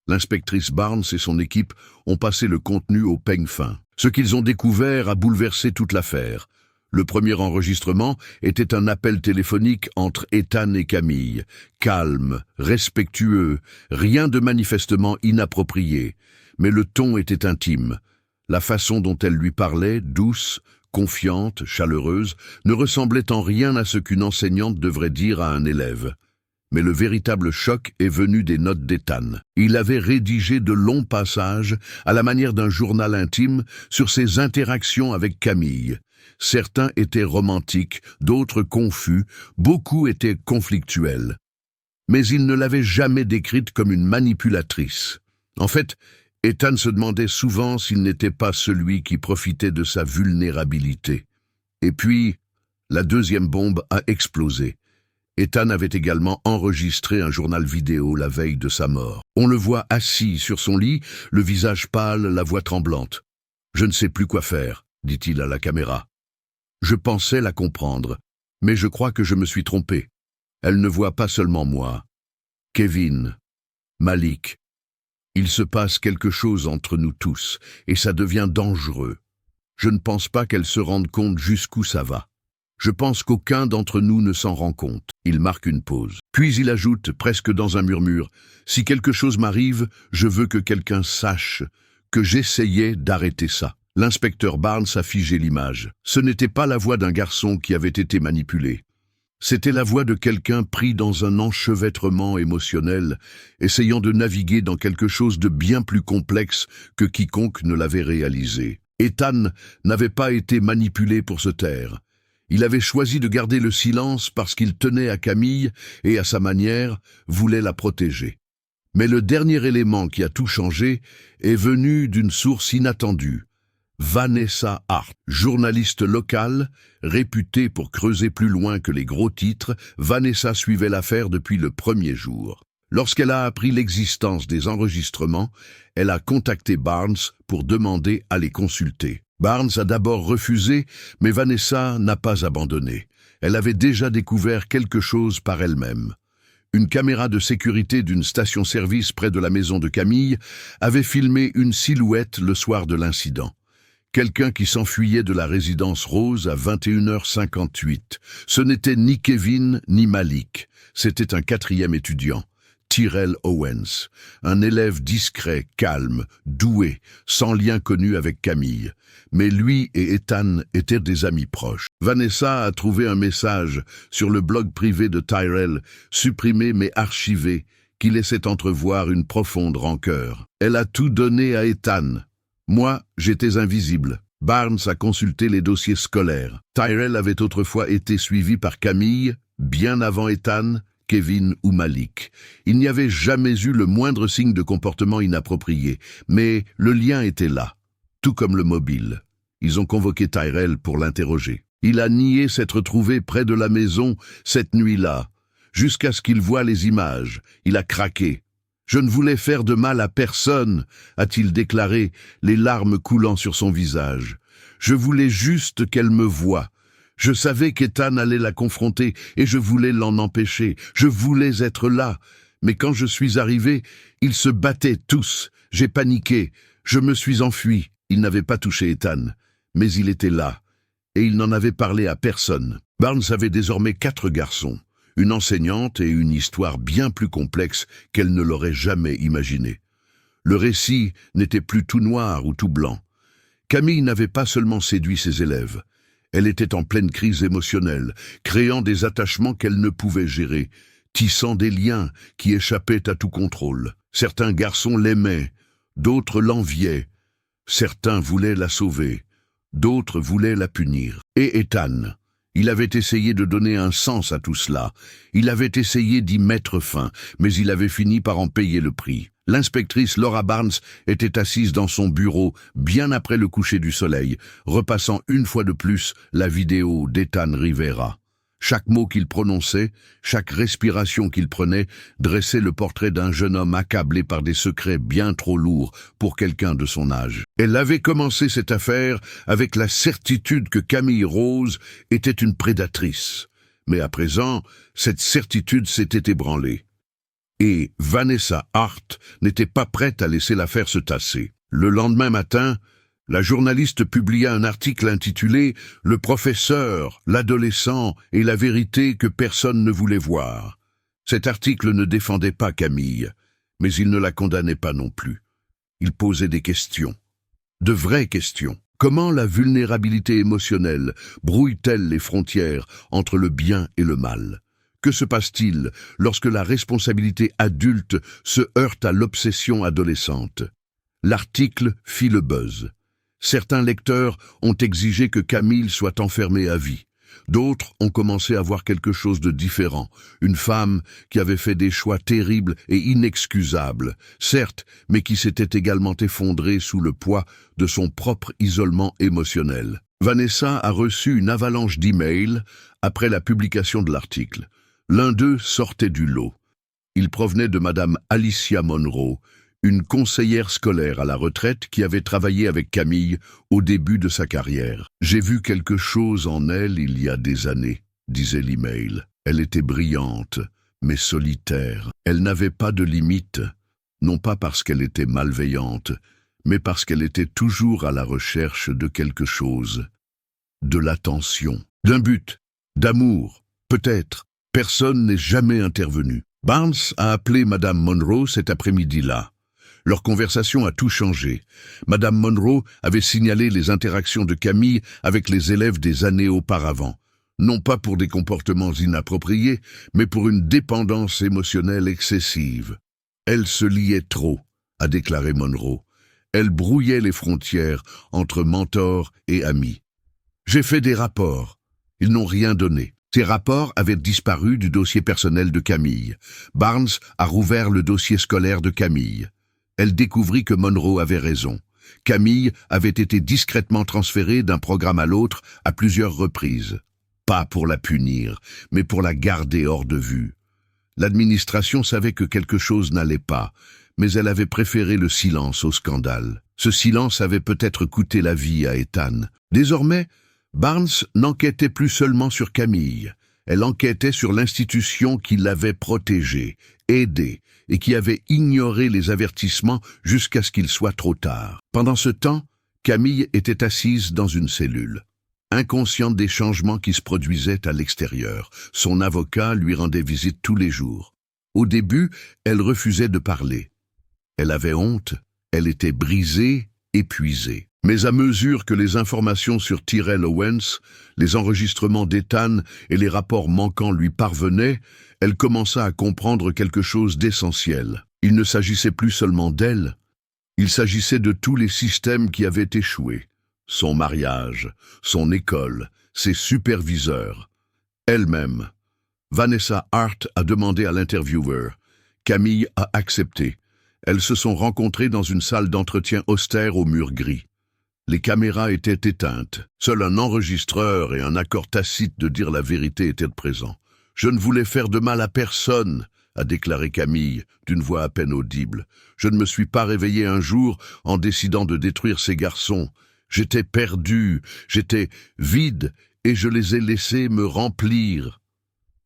L'inspectrice Barnes et son équipe ont passé le contenu au peigne fin. Ce qu'ils ont découvert a bouleversé toute l'affaire. Le premier enregistrement était un appel téléphonique entre Ethan et Camille. Calme, respectueux, rien de manifestement inapproprié. Mais le ton était intime. La façon dont elle lui parlait, douce, confiante, chaleureuse, ne ressemblait en rien à ce qu'une enseignante devrait dire à un élève. Mais le véritable choc est venu des notes d'Ethan. Il avait rédigé de longs passages, à la manière d'un journal intime, sur ses interactions avec Camille. Certains étaient romantiques, d'autres confus, beaucoup étaient conflictuels. Mais il ne l'avait jamais décrite comme une manipulatrice. En fait, Ethan se demandait souvent s'il n'était pas celui qui profitait de sa vulnérabilité. Et puis, la deuxième bombe a explosé. Ethan avait également enregistré un journal vidéo la veille de sa mort. On le voit assis sur son lit, le visage pâle, la voix tremblante. « Je ne sais plus quoi faire », dit-il à la caméra. Je pensais la comprendre, mais je crois que je me suis trompé. Elle ne voit pas seulement moi. Kevin, Malik. Il se passe quelque chose entre nous tous, et ça devient dangereux. Je ne pense pas qu'elle se rende compte jusqu'où ça va. Je pense qu'aucun d'entre nous ne s'en rend compte. Il marque une pause. Puis il ajoute, presque dans un murmure, « Si quelque chose m'arrive, je veux que quelqu'un sache que j'essayais d'arrêter ça. » L'inspecteur Barnes a figé l'image. Ce n'était pas la voix d'un garçon qui avait été manipulé. C'était la voix de quelqu'un pris dans un enchevêtrement émotionnel, essayant de naviguer dans quelque chose de bien plus complexe que quiconque ne l'avait réalisé. Ethan n'avait pas été manipulé pour se taire. Il avait choisi de garder le silence parce qu'il tenait à Camille et, à sa manière, voulait la protéger. Mais le dernier élément qui a tout changé est venu d'une source inattendue. Vanessa Hart, journaliste locale, réputée pour creuser plus loin que les gros titres, Vanessa suivait l'affaire depuis le premier jour. Lorsqu'elle a appris l'existence des enregistrements, elle a contacté Barnes pour demander à les consulter. Barnes a d'abord refusé, mais Vanessa n'a pas abandonné. Elle avait déjà découvert quelque chose par elle-même. Une caméra de sécurité d'une station-service près de la maison de Camille avait filmé une silhouette le soir de l'incident. Quelqu'un qui s'enfuyait de la résidence Rose à 21h58. Ce n'était ni Kevin ni Malik. C'était un quatrième étudiant, Tyrell Owens, un élève discret, calme, doué, sans lien connu avec Camille. Mais lui et Ethan étaient des amis proches. Vanessa a trouvé un message sur le blog privé de Tyrell, supprimé mais archivé, qui laissait entrevoir une profonde rancœur. Elle a tout donné à Ethan. Moi, j'étais invisible. Barnes a consulté les dossiers scolaires. Tyrell avait autrefois été suivi par Camille, bien avant Ethan, Kevin ou Malik. Il n'y avait jamais eu le moindre signe de comportement inapproprié, mais le lien était là, tout comme le mobile. Ils ont convoqué Tyrell pour l'interroger. Il a nié s'être trouvé près de la maison cette nuit-là, jusqu'à ce qu'il voie les images. Il a craqué. « Je ne voulais faire de mal à personne », a-t-il déclaré, les larmes coulant sur son visage. « Je voulais juste qu'elle me voie. Je savais qu'Ethan allait la confronter et je voulais l'en empêcher. Je voulais être là. Mais quand je suis arrivé, ils se battaient tous. J'ai paniqué. Je me suis enfui. » Il n'avait pas touché Ethan, mais il était là. Et il n'en avait parlé à personne. Barnes avait désormais 4 garçons. Une enseignante et une histoire bien plus complexe qu'elle ne l'aurait jamais imaginé. Le récit n'était plus tout noir ou tout blanc. Camille n'avait pas seulement séduit ses élèves. Elle était en pleine crise émotionnelle, créant des attachements qu'elle ne pouvait gérer, tissant des liens qui échappaient à tout contrôle. Certains garçons l'aimaient, d'autres l'enviaient. Certains voulaient la sauver, d'autres voulaient la punir. Et Ethan. Il avait essayé de donner un sens à tout cela. Il avait essayé d'y mettre fin, mais il avait fini par en payer le prix. L'inspectrice Laura Barnes était assise dans son bureau, bien après le coucher du soleil, repassant une fois de plus la vidéo d'Ethan Rivera. Chaque mot qu'il prononçait, chaque respiration qu'il prenait, dressait le portrait d'un jeune homme accablé par des secrets bien trop lourds pour quelqu'un de son âge. Elle avait commencé cette affaire avec la certitude que Camille Rose était une prédatrice. Mais à présent, cette certitude s'était ébranlée. Et Vanessa Hart n'était pas prête à laisser l'affaire se tasser. Le lendemain matin, la journaliste publia un article intitulé « Le professeur, l'adolescent et la vérité que personne ne voulait voir ». Cet article ne défendait pas Camille, mais il ne la condamnait pas non plus. Il posait des questions, de vraies questions. Comment la vulnérabilité émotionnelle brouille-t-elle les frontières entre le bien et le mal ? Que se passe-t-il lorsque la responsabilité adulte se heurte à l'obsession adolescente ? L'article fit le buzz. Certains lecteurs ont exigé que Camille soit enfermée à vie. D'autres ont commencé à voir quelque chose de différent. Une femme qui avait fait des choix terribles et inexcusables, certes, mais qui s'était également effondrée sous le poids de son propre isolement émotionnel. Vanessa a reçu une avalanche d'emails après la publication de l'article. L'un d'eux sortait du lot. Il provenait de Madame Alicia Monroe, une conseillère scolaire à la retraite qui avait travaillé avec Camille au début de sa carrière. « J'ai vu quelque chose en elle il y a des années », disait l'email. Elle était brillante, mais solitaire. Elle n'avait pas de limite, non pas parce qu'elle était malveillante, mais parce qu'elle était toujours à la recherche de quelque chose, de l'attention, d'un but, d'amour, peut-être. Personne n'est jamais intervenu. Barnes a appelé Madame Monroe cet après-midi-là. Leur conversation a tout changé. Madame Monroe avait signalé les interactions de Camille avec les élèves des années auparavant. Non pas pour des comportements inappropriés, mais pour une dépendance émotionnelle excessive. Elle se liait trop, a déclaré Monroe. Elle brouillait les frontières entre mentor et ami. J'ai fait des rapports. Ils n'ont rien donné. Ces rapports avaient disparu du dossier personnel de Camille. Barnes a rouvert le dossier scolaire de Camille. Elle découvrit que Monroe avait raison. Camille avait été discrètement transférée d'un programme à l'autre à plusieurs reprises. Pas pour la punir, mais pour la garder hors de vue. L'administration savait que quelque chose n'allait pas, mais elle avait préféré le silence au scandale. Ce silence avait peut-être coûté la vie à Ethan. Désormais, Barnes n'enquêtait plus seulement sur Camille. Elle enquêtait sur l'institution qui l'avait protégée, aidée, et qui avait ignoré les avertissements jusqu'à ce qu'il soit trop tard. Pendant ce temps, Camille était assise dans une cellule, inconsciente des changements qui se produisaient à l'extérieur. Son avocat lui rendait visite tous les jours. Au début, elle refusait de parler. Elle avait honte, elle était brisée, épuisée. Mais à mesure que les informations sur Tyrell Owens, les enregistrements d'Ethan et les rapports manquants lui parvenaient, elle commença à comprendre quelque chose d'essentiel. Il ne s'agissait plus seulement d'elle, il s'agissait de tous les systèmes qui avaient échoué. Son mariage, son école, ses superviseurs, elle-même. Vanessa Hart a demandé à l'intervieweur. Camille a accepté. Elles se sont rencontrées dans une salle d'entretien austère aux murs gris. Les caméras étaient éteintes. Seul un enregistreur et un accord tacite de dire la vérité étaient présents. « Je ne voulais faire de mal à personne », a déclaré Camille, d'une voix à peine audible. « Je ne me suis pas réveillé un jour en décidant de détruire ces garçons. J'étais perdu, j'étais vide, et je les ai laissés me remplir. »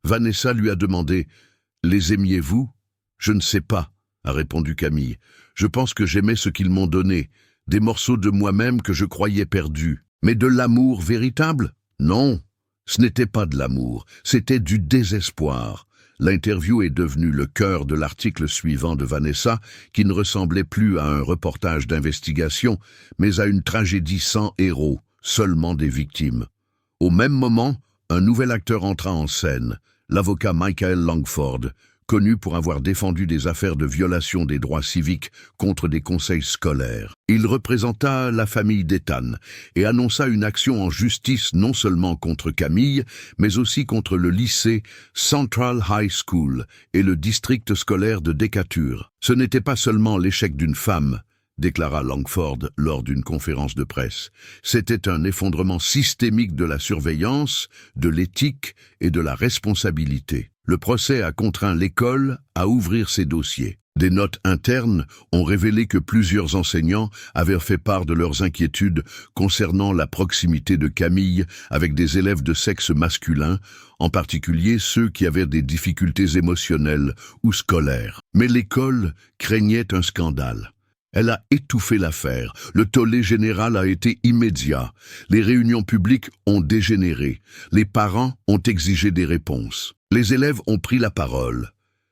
Vanessa lui a demandé « Les aimiez-vous » ? « Je ne sais pas », a répondu Camille. « Je pense que j'aimais ce qu'ils m'ont donné. Des morceaux de moi-même que je croyais perdus. Mais de l'amour véritable? Non, ce n'était pas de l'amour, c'était du désespoir. » L'interview est devenue le cœur de l'article suivant de Vanessa, qui ne ressemblait plus à un reportage d'investigation, mais à une tragédie sans héros, seulement des victimes. Au même moment, un nouvel acteur entra en scène, l'avocat Michael Langford, connu pour avoir défendu des affaires de violation des droits civiques contre des conseils scolaires. Il représenta la famille d'Ethan et annonça une action en justice non seulement contre Camille, mais aussi contre le lycée Central High School et le district scolaire de Decatur. Ce n'était pas seulement l'échec d'une femme, déclara Langford lors d'une conférence de presse. C'était un effondrement systémique de la surveillance, de l'éthique et de la responsabilité. Le procès a contraint l'école à ouvrir ses dossiers. Des notes internes ont révélé que plusieurs enseignants avaient fait part de leurs inquiétudes concernant la proximité de Camille avec des élèves de sexe masculin, en particulier ceux qui avaient des difficultés émotionnelles ou scolaires. Mais l'école craignait un scandale. Elle a étouffé l'affaire. Le tollé général a été immédiat. Les réunions publiques ont dégénéré. Les parents ont exigé des réponses. Les élèves ont pris la parole.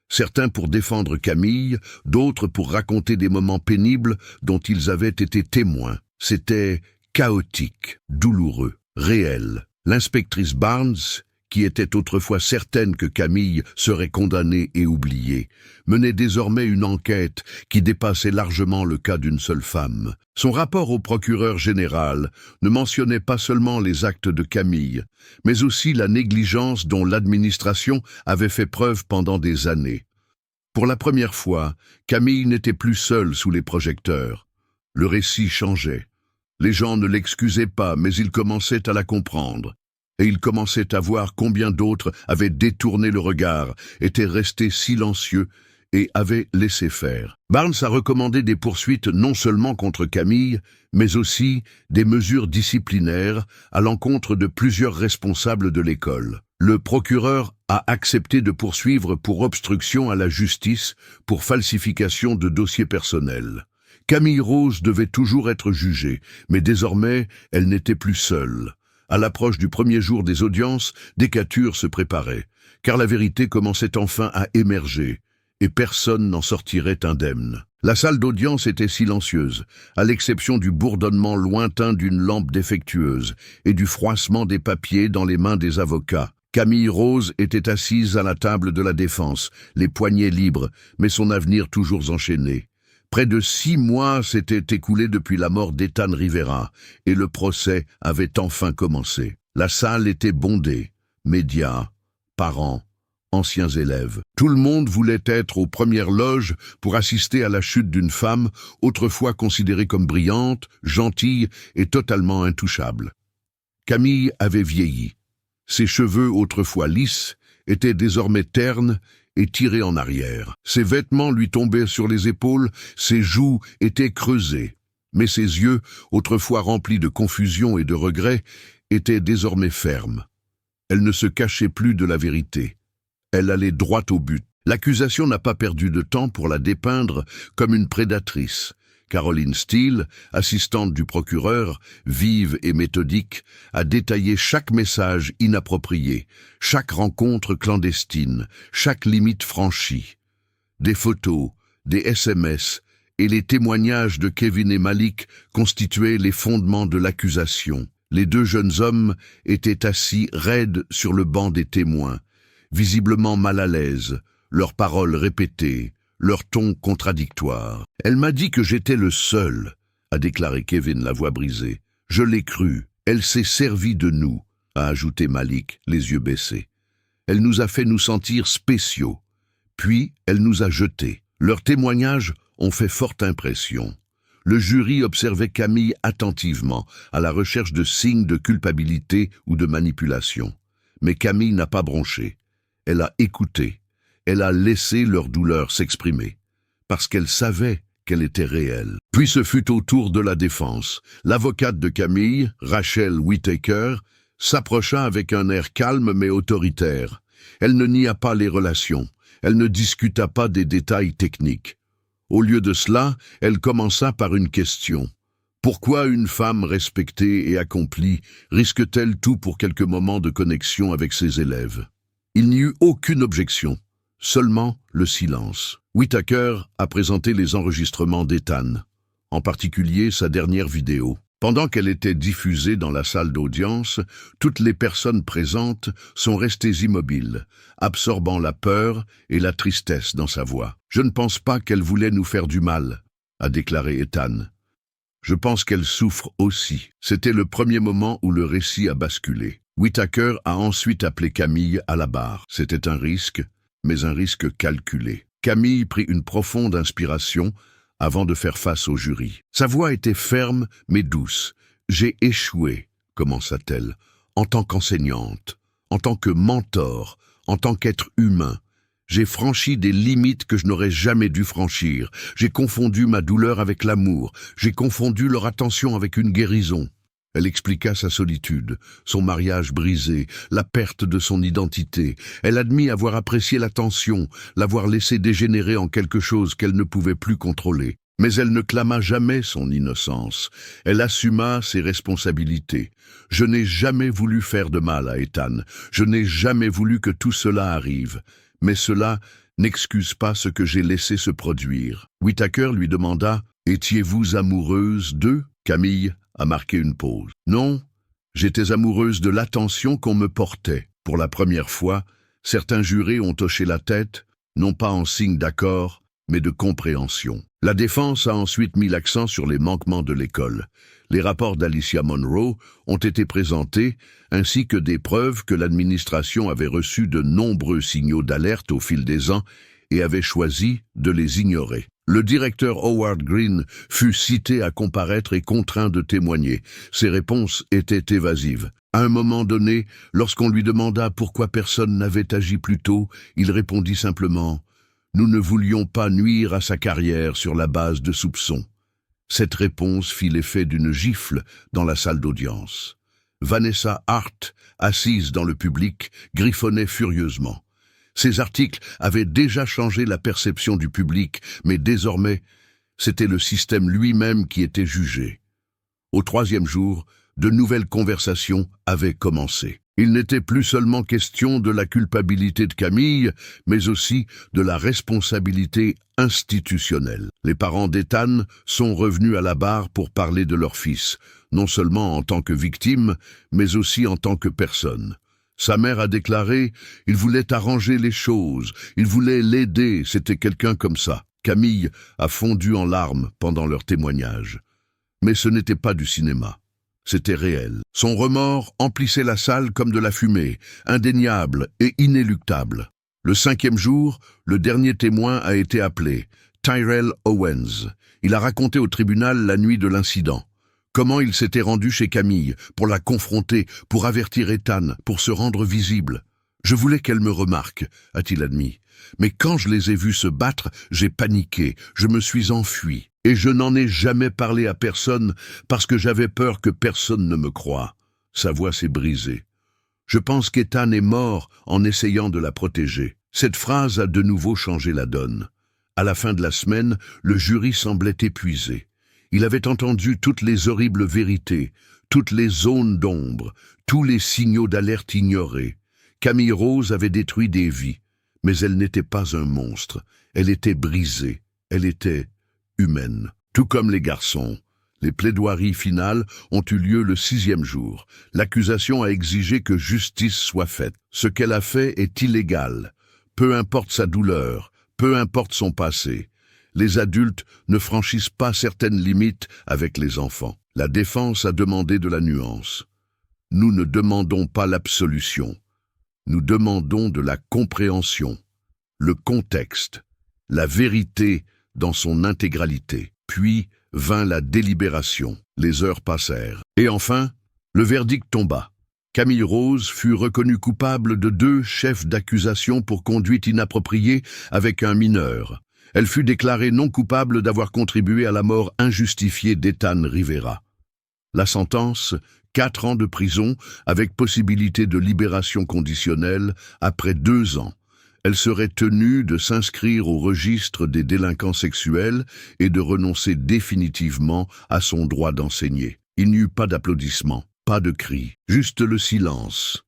Certains pour défendre Camille, d'autres pour raconter des moments pénibles dont ils avaient été témoins. C'était chaotique, douloureux, réel. L'inspectrice Barnes, qui était autrefois certaine que Camille serait condamnée et oubliée, menait désormais une enquête qui dépassait largement le cas d'une seule femme. Son rapport au procureur général ne mentionnait pas seulement les actes de Camille, mais aussi la négligence dont l'administration avait fait preuve pendant des années. Pour la première fois, Camille n'était plus seule sous les projecteurs. Le récit changeait. Les gens ne l'excusaient pas, mais ils commençaient à la comprendre. Et ils commençaient à voir combien d'autres avaient détourné le regard, étaient restés silencieux et avaient laissé faire. Barnes a recommandé des poursuites non seulement contre Camille, mais aussi des mesures disciplinaires à l'encontre de plusieurs responsables de l'école. Le procureur a accepté de poursuivre pour obstruction à la justice pour falsification de dossiers personnels. Camille Rose devait toujours être jugée, mais désormais, elle n'était plus seule. À l'approche du premier jour des audiences, Decatur se préparait, car la vérité commençait enfin à émerger, et personne n'en sortirait indemne. La salle d'audience était silencieuse, à l'exception du bourdonnement lointain d'une lampe défectueuse et du froissement des papiers dans les mains des avocats. Camille Rose était assise à la table de la défense, les poignets libres, mais son avenir toujours enchaîné. Près de 6 mois s'étaient écoulés depuis la mort d'Ethan Rivera, et le procès avait enfin commencé. La salle était bondée, médias, parents, anciens élèves. Tout le monde voulait être aux premières loges pour assister à la chute d'une femme autrefois considérée comme brillante, gentille et totalement intouchable. Camille avait vieilli. Ses cheveux autrefois lisses étaient désormais ternes et tirés en arrière. Ses vêtements lui tombaient sur les épaules, ses joues étaient creusées. Mais ses yeux, autrefois remplis de confusion et de regret, étaient désormais fermes. Elle ne se cachait plus de la vérité. Elle allait droit au but. L'accusation n'a pas perdu de temps pour la dépeindre comme une prédatrice. Caroline Steele, assistante du procureur, vive et méthodique, a détaillé chaque message inapproprié, chaque rencontre clandestine, chaque limite franchie. Des photos, des SMS et les témoignages de Kevin et Malik constituaient les fondements de l'accusation. Les 2 jeunes hommes étaient assis raides sur le banc des témoins, visiblement mal à l'aise, leurs paroles répétées, leur ton contradictoire. « Elle m'a dit que j'étais le seul », a déclaré Kevin, la voix brisée. « Je l'ai cru. Elle s'est servie de nous », a ajouté Malik, les yeux baissés. « Elle nous a fait nous sentir spéciaux. Puis, elle nous a jetés. » Leurs témoignages ont fait forte impression. Le jury observait Camille attentivement, à la recherche de signes de culpabilité ou de manipulation. Mais Camille n'a pas bronché. Elle a écouté. Elle a laissé leur douleur s'exprimer, parce qu'elle savait qu'elle était réelle. Puis ce fut au tour de la défense. L'avocate de Camille, Rachel Whittaker, s'approcha avec un air calme mais autoritaire. Elle ne nia pas les relations, elle ne discuta pas des détails techniques. Au lieu de cela, elle commença par une question. Pourquoi une femme respectée et accomplie risque-t-elle tout pour quelques moments de connexion avec ses élèves? Il n'y eut aucune objection. Seulement le silence. Whittaker a présenté les enregistrements d'Ethan, en particulier sa dernière vidéo. Pendant qu'elle était diffusée dans la salle d'audience, toutes les personnes présentes sont restées immobiles, absorbant la peur et la tristesse dans sa voix. « Je ne pense pas qu'elle voulait nous faire du mal », a déclaré Ethan. Je pense qu'elle souffre aussi. C'était le premier moment où le récit a basculé. Whittaker a ensuite appelé Camille à la barre. C'était un risque, mais un risque calculé. Camille prit une profonde inspiration avant de faire face au jury. Sa voix était ferme mais douce. « J'ai échoué », commença-t-elle, « en tant qu'enseignante, en tant que mentor, en tant qu'être humain. J'ai franchi des limites que je n'aurais jamais dû franchir. J'ai confondu ma douleur avec l'amour. J'ai confondu leur attention avec une guérison. » Elle expliqua sa solitude, son mariage brisé, la perte de son identité. Elle admit avoir apprécié l'attention, l'avoir laissé dégénérer en quelque chose qu'elle ne pouvait plus contrôler. Mais elle ne clama jamais son innocence. Elle assuma ses responsabilités. « Je n'ai jamais voulu faire de mal à Ethan. Je n'ai jamais voulu que tout cela arrive. Mais cela n'excuse pas ce que j'ai laissé se produire. » Whittaker lui demanda « Étiez-vous amoureuse d'eux ?» Camille a marqué une pause. « Non, j'étais amoureuse de l'attention qu'on me portait. » Pour la première fois, certains jurés ont hoché la tête, non pas en signe d'accord, mais de compréhension. La défense a ensuite mis l'accent sur les manquements de l'école. Les rapports d'Alicia Monroe ont été présentés, ainsi que des preuves que l'administration avait reçu de nombreux signaux d'alerte au fil des ans et avait choisi de les ignorer. Le directeur Howard Green fut cité à comparaître et contraint de témoigner. Ses réponses étaient évasives. À un moment donné, lorsqu'on lui demanda pourquoi personne n'avait agi plus tôt, il répondit simplement « Nous ne voulions pas nuire à sa carrière sur la base de soupçons. » Cette réponse fit l'effet d'une gifle dans la salle d'audience. Vanessa Hart, assise dans le public, griffonnait furieusement. Ces articles avaient déjà changé la perception du public, mais désormais, c'était le système lui-même qui était jugé. Au troisième jour, de nouvelles conversations avaient commencé. Il n'était plus seulement question de la culpabilité de Camille, mais aussi de la responsabilité institutionnelle. Les parents d'Ethan sont revenus à la barre pour parler de leur fils, non seulement en tant que victime, mais aussi en tant que personne. Sa mère a déclaré « Il voulait arranger les choses, il voulait l'aider, c'était quelqu'un comme ça ». Camille a fondu en larmes pendant leur témoignage. Mais ce n'était pas du cinéma. C'était réel. Son remords emplissait la salle comme de la fumée, indéniable et inéluctable. Le 5e jour, le dernier témoin a été appelé, Tyrell Owens. Il a raconté au tribunal la nuit de l'incident. Comment il s'était rendu chez Camille, pour la confronter, pour avertir Ethan, pour se rendre visible. « Je voulais qu'elle me remarque », a-t-il admis. « Mais quand je les ai vus se battre, j'ai paniqué, je me suis enfui. Et je n'en ai jamais parlé à personne parce que j'avais peur que personne ne me croie. » Sa voix s'est brisée. « Je pense qu'Ethan est mort en essayant de la protéger. » Cette phrase a de nouveau changé la donne. À la fin de la semaine, le jury semblait épuisé. Il avait entendu toutes les horribles vérités, toutes les zones d'ombre, tous les signaux d'alerte ignorés. Camille Rose avait détruit des vies, mais elle n'était pas un monstre. Elle était brisée, elle était humaine. Tout comme les garçons. Les plaidoiries finales ont eu lieu le 6e jour. L'accusation a exigé que justice soit faite. Ce qu'elle a fait est illégal. Peu importe sa douleur, peu importe son passé. Les adultes ne franchissent pas certaines limites avec les enfants. La défense a demandé de la nuance. Nous ne demandons pas l'absolution. Nous demandons de la compréhension, le contexte, la vérité dans son intégralité. Puis vint la délibération. Les heures passèrent. Et enfin, le verdict tomba. Camille Rose fut reconnue coupable de 2 chefs d'accusation pour conduite inappropriée avec un mineur. Elle fut déclarée non coupable d'avoir contribué à la mort injustifiée d'Ethan Rivera. La sentence, 4 ans de prison avec possibilité de libération conditionnelle après 2 ans. Elle serait tenue de s'inscrire au registre des délinquants sexuels et de renoncer définitivement à son droit d'enseigner. Il n'y eut pas d'applaudissements, pas de cris, juste le silence.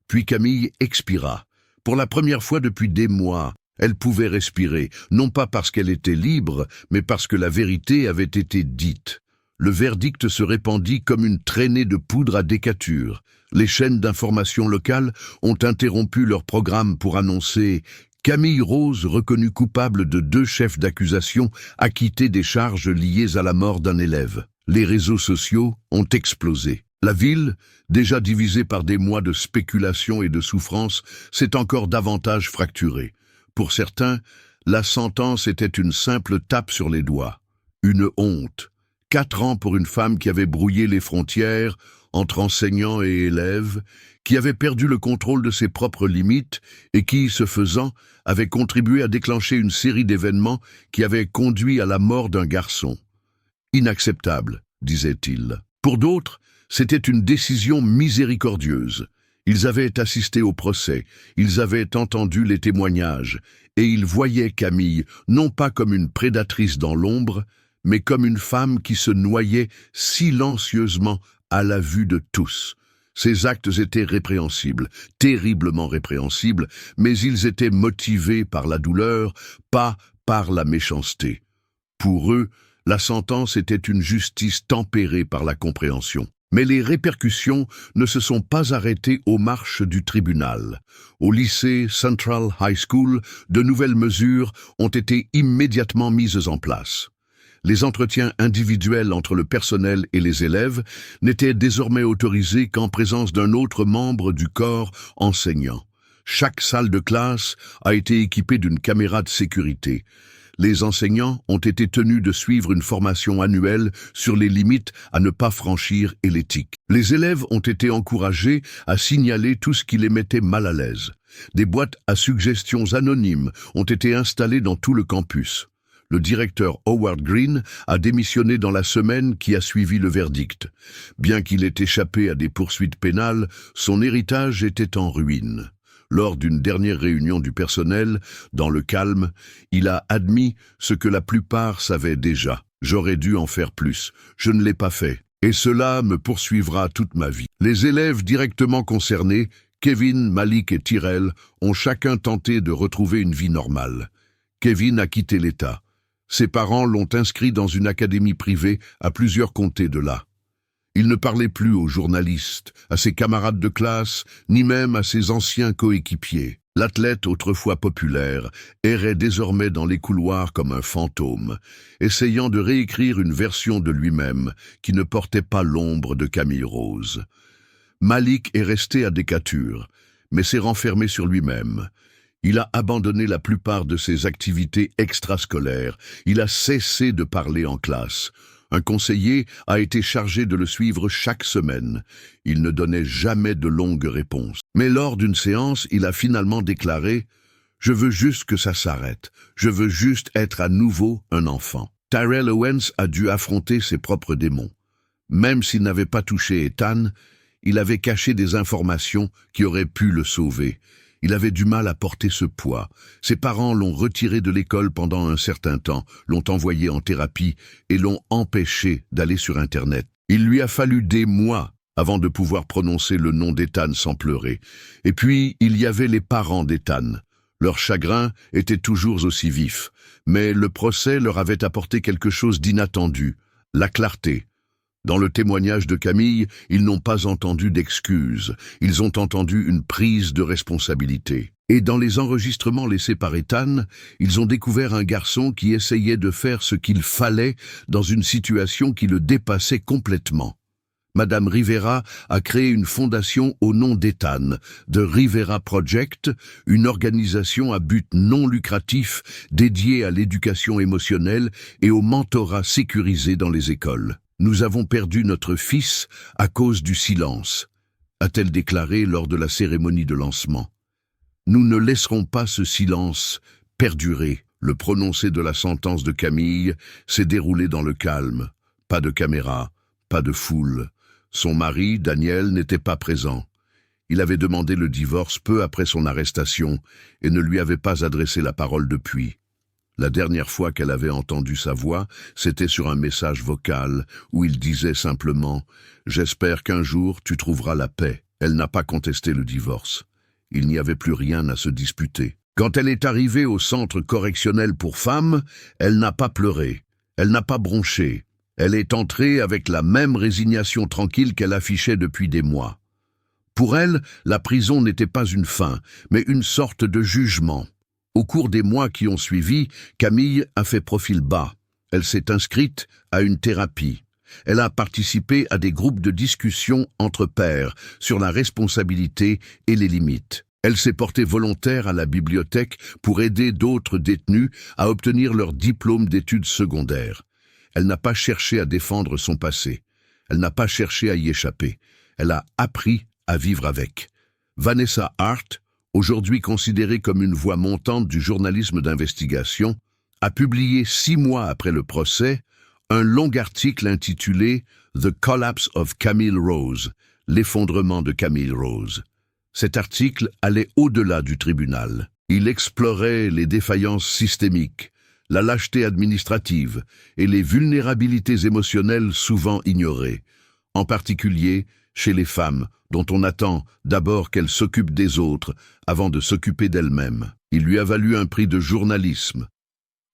Puis Camille expira. Pour la première fois depuis des mois, elle pouvait respirer, non pas parce qu'elle était libre, mais parce que la vérité avait été dite. Le verdict se répandit comme une traînée de poudre à décature. Les chaînes d'information locales ont interrompu leur programme pour annoncer « Camille Rose reconnue coupable de 2 chefs d'accusation acquittée des charges liées à la mort d'un élève ». Les réseaux sociaux ont explosé. La ville, déjà divisée par des mois de spéculation et de souffrance, s'est encore davantage fracturée. Pour certains, la sentence était une simple tape sur les doigts. Une honte. 4 ans pour une femme qui avait brouillé les frontières entre enseignants et élèves, qui avait perdu le contrôle de ses propres limites et qui, ce faisant, avait contribué à déclencher une série d'événements qui avaient conduit à la mort d'un garçon. Inacceptable, disait-il. Pour d'autres, c'était une décision miséricordieuse. Ils avaient assisté au procès, ils avaient entendu les témoignages, et ils voyaient Camille non pas comme une prédatrice dans l'ombre, mais comme une femme qui se noyait silencieusement à la vue de tous. Ces actes étaient répréhensibles, terriblement répréhensibles, mais ils étaient motivés par la douleur, pas par la méchanceté. Pour eux, la sentence était une justice tempérée par la compréhension. Mais les répercussions ne se sont pas arrêtées aux marches du tribunal. Au lycée Central High School, de nouvelles mesures ont été immédiatement mises en place. Les entretiens individuels entre le personnel et les élèves n'étaient désormais autorisés qu'en présence d'un autre membre du corps enseignant. Chaque salle de classe a été équipée d'une caméra de sécurité. Les enseignants ont été tenus de suivre une formation annuelle sur les limites à ne pas franchir et l'éthique. Les élèves ont été encouragés à signaler tout ce qui les mettait mal à l'aise. Des boîtes à suggestions anonymes ont été installées dans tout le campus. Le directeur Howard Green a démissionné dans la semaine qui a suivi le verdict. Bien qu'il ait échappé à des poursuites pénales, son héritage était en ruine. Lors d'une dernière réunion du personnel, dans le calme, il a admis ce que la plupart savaient déjà. « J'aurais dû en faire plus. Je ne l'ai pas fait. Et cela me poursuivra toute ma vie. » Les élèves directement concernés, Kevin, Malik et Tyrell, ont chacun tenté de retrouver une vie normale. Kevin a quitté l'État. Ses parents l'ont inscrit dans une académie privée à plusieurs comtés de là. Il ne parlait plus aux journalistes, à ses camarades de classe, ni même à ses anciens coéquipiers. L'athlète autrefois populaire errait désormais dans les couloirs comme un fantôme, essayant de réécrire une version de lui-même qui ne portait pas l'ombre de Camille Rose. Malik est resté à Decatur, mais s'est renfermé sur lui-même. Il a abandonné la plupart de ses activités extrascolaires. Il a cessé de parler en classe. Un conseiller a été chargé de le suivre chaque semaine. Il ne donnait jamais de longues réponses. Mais lors d'une séance, il a finalement déclaré « Je veux juste que ça s'arrête. Je veux juste être à nouveau un enfant. » Tyrell Owens a dû affronter ses propres démons. Même s'il n'avait pas touché Ethan, il avait caché des informations qui auraient pu le sauver. Il avait du mal à porter ce poids. Ses parents l'ont retiré de l'école pendant un certain temps, l'ont envoyé en thérapie et l'ont empêché d'aller sur Internet. Il lui a fallu des mois avant de pouvoir prononcer le nom d'Ethan sans pleurer. Et puis, il y avait les parents d'Ethan. Leur chagrin était toujours aussi vif, mais le procès leur avait apporté quelque chose d'inattendu, la clarté. Dans le témoignage de Camille, ils n'ont pas entendu d'excuses, ils ont entendu une prise de responsabilité. Et dans les enregistrements laissés par Ethan, ils ont découvert un garçon qui essayait de faire ce qu'il fallait dans une situation qui le dépassait complètement. Madame Rivera a créé une fondation au nom d'Ethan, The Rivera Project, une organisation à but non lucratif dédiée à l'éducation émotionnelle et au mentorat sécurisé dans les écoles. « Nous avons perdu notre fils à cause du silence », a-t-elle déclaré lors de la cérémonie de lancement. « Nous ne laisserons pas ce silence perdurer. » Le prononcé de la sentence de Camille s'est déroulé dans le calme. Pas de caméra, pas de foule. Son mari, Daniel, n'était pas présent. Il avait demandé le divorce peu après son arrestation et ne lui avait pas adressé la parole depuis. La dernière fois qu'elle avait entendu sa voix, c'était sur un message vocal où il disait simplement « J'espère qu'un jour tu trouveras la paix ». Elle n'a pas contesté le divorce. Il n'y avait plus rien à se disputer. Quand elle est arrivée au centre correctionnel pour femmes, elle n'a pas pleuré, elle n'a pas bronché. Elle est entrée avec la même résignation tranquille qu'elle affichait depuis des mois. Pour elle, la prison n'était pas une fin, mais une sorte de jugement. Au cours des mois qui ont suivi, Camille a fait profil bas. Elle s'est inscrite à une thérapie. Elle a participé à des groupes de discussion entre pairs sur la responsabilité et les limites. Elle s'est portée volontaire à la bibliothèque pour aider d'autres détenus à obtenir leur diplôme d'études secondaires. Elle n'a pas cherché à défendre son passé. Elle n'a pas cherché à y échapper. Elle a appris à vivre avec. Vanessa Hart, aujourd'hui considérée comme une voix montante du journalisme d'investigation, a publié 6 mois après le procès un long article intitulé « The Collapse of Camille Rose », l'effondrement de Camille Rose. Cet article allait au-delà du tribunal. Il explorait les défaillances systémiques, la lâcheté administrative et les vulnérabilités émotionnelles souvent ignorées, en particulier chez les femmes, dont on attend d'abord qu'elles s'occupent des autres avant de s'occuper d'elles-mêmes. Il lui a valu un prix de journalisme.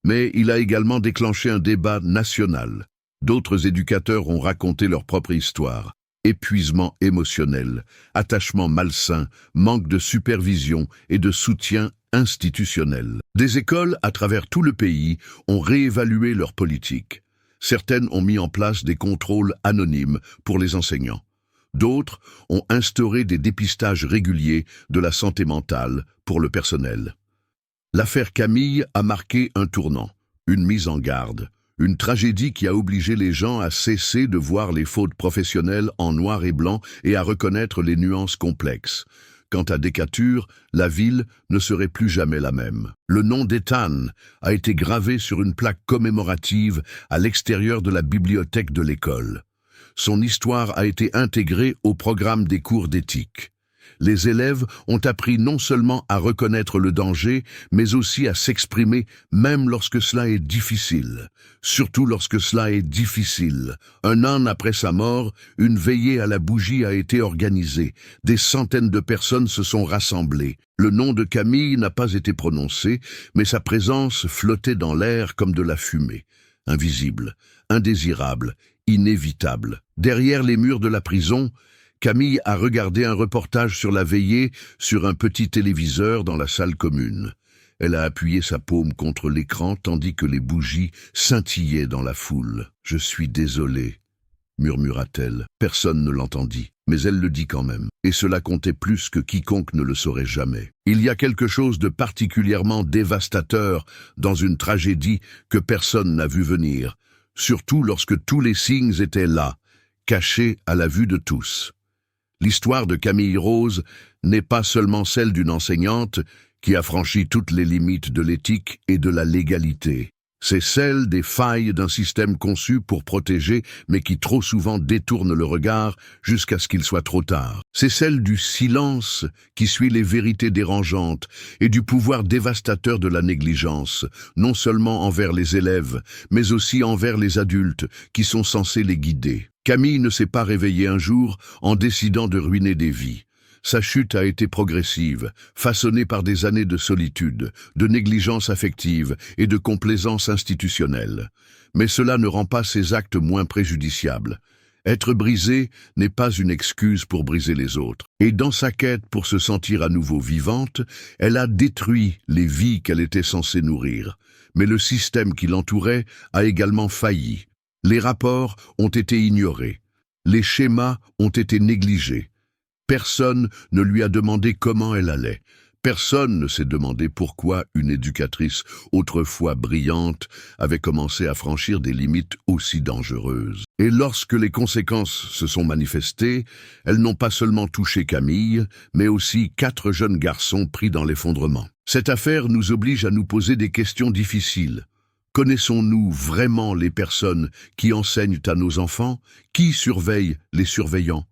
Mais il a également déclenché un débat national. D'autres éducateurs ont raconté leur propre histoire. Épuisement émotionnel, attachement malsain, manque de supervision et de soutien institutionnel. Des écoles à travers tout le pays ont réévalué leur politique. Certaines ont mis en place des contrôles anonymes pour les enseignants. D'autres ont instauré des dépistages réguliers de la santé mentale pour le personnel. L'affaire Camille a marqué un tournant, une mise en garde, une tragédie qui a obligé les gens à cesser de voir les fautes professionnelles en noir et blanc et à reconnaître les nuances complexes. Quant à Decatur, la ville ne serait plus jamais la même. Le nom d'Ethan a été gravé sur une plaque commémorative à l'extérieur de la bibliothèque de l'école. Son histoire a été intégrée au programme des cours d'éthique. Les élèves ont appris non seulement à reconnaître le danger, mais aussi à s'exprimer même lorsque cela est difficile. Surtout lorsque cela est difficile. 1 an après sa mort, une veillée à la bougie a été organisée. Des centaines de personnes se sont rassemblées. Le nom de Camille n'a pas été prononcé, mais sa présence flottait dans l'air comme de la fumée. Invisible, indésirable, inévitable. Derrière les murs de la prison, Camille a regardé un reportage sur la veillée sur un petit téléviseur dans la salle commune. Elle a appuyé sa paume contre l'écran tandis que les bougies scintillaient dans la foule. « Je suis désolée », murmura-t-elle. Personne ne l'entendit, mais elle le dit quand même. Et cela comptait plus que quiconque ne le saurait jamais. Il y a quelque chose de particulièrement dévastateur dans une tragédie que personne n'a vu venir, surtout lorsque tous les signes étaient là, cachés à la vue de tous. L'histoire de Camille Rose n'est pas seulement celle d'une enseignante qui a franchi toutes les limites de l'éthique et de la légalité. C'est celle des failles d'un système conçu pour protéger, mais qui trop souvent détourne le regard jusqu'à ce qu'il soit trop tard. C'est celle du silence qui suit les vérités dérangeantes et du pouvoir dévastateur de la négligence, non seulement envers les élèves, mais aussi envers les adultes qui sont censés les guider. Camille ne s'est pas réveillée un jour en décidant de ruiner des vies. Sa chute a été progressive, façonnée par des années de solitude, de négligence affective et de complaisance institutionnelle. Mais cela ne rend pas ses actes moins préjudiciables. Être brisée n'est pas une excuse pour briser les autres. Et dans sa quête pour se sentir à nouveau vivante, elle a détruit les vies qu'elle était censée nourrir. Mais le système qui l'entourait a également failli. Les rapports ont été ignorés. Les schémas ont été négligés. Personne ne lui a demandé comment elle allait. Personne ne s'est demandé pourquoi une éducatrice autrefois brillante avait commencé à franchir des limites aussi dangereuses. Et lorsque les conséquences se sont manifestées, elles n'ont pas seulement touché Camille, mais aussi 4 jeunes garçons pris dans l'effondrement. Cette affaire nous oblige à nous poser des questions difficiles. Connaissons-nous vraiment les personnes qui enseignent à nos enfants? Qui surveille les surveillants?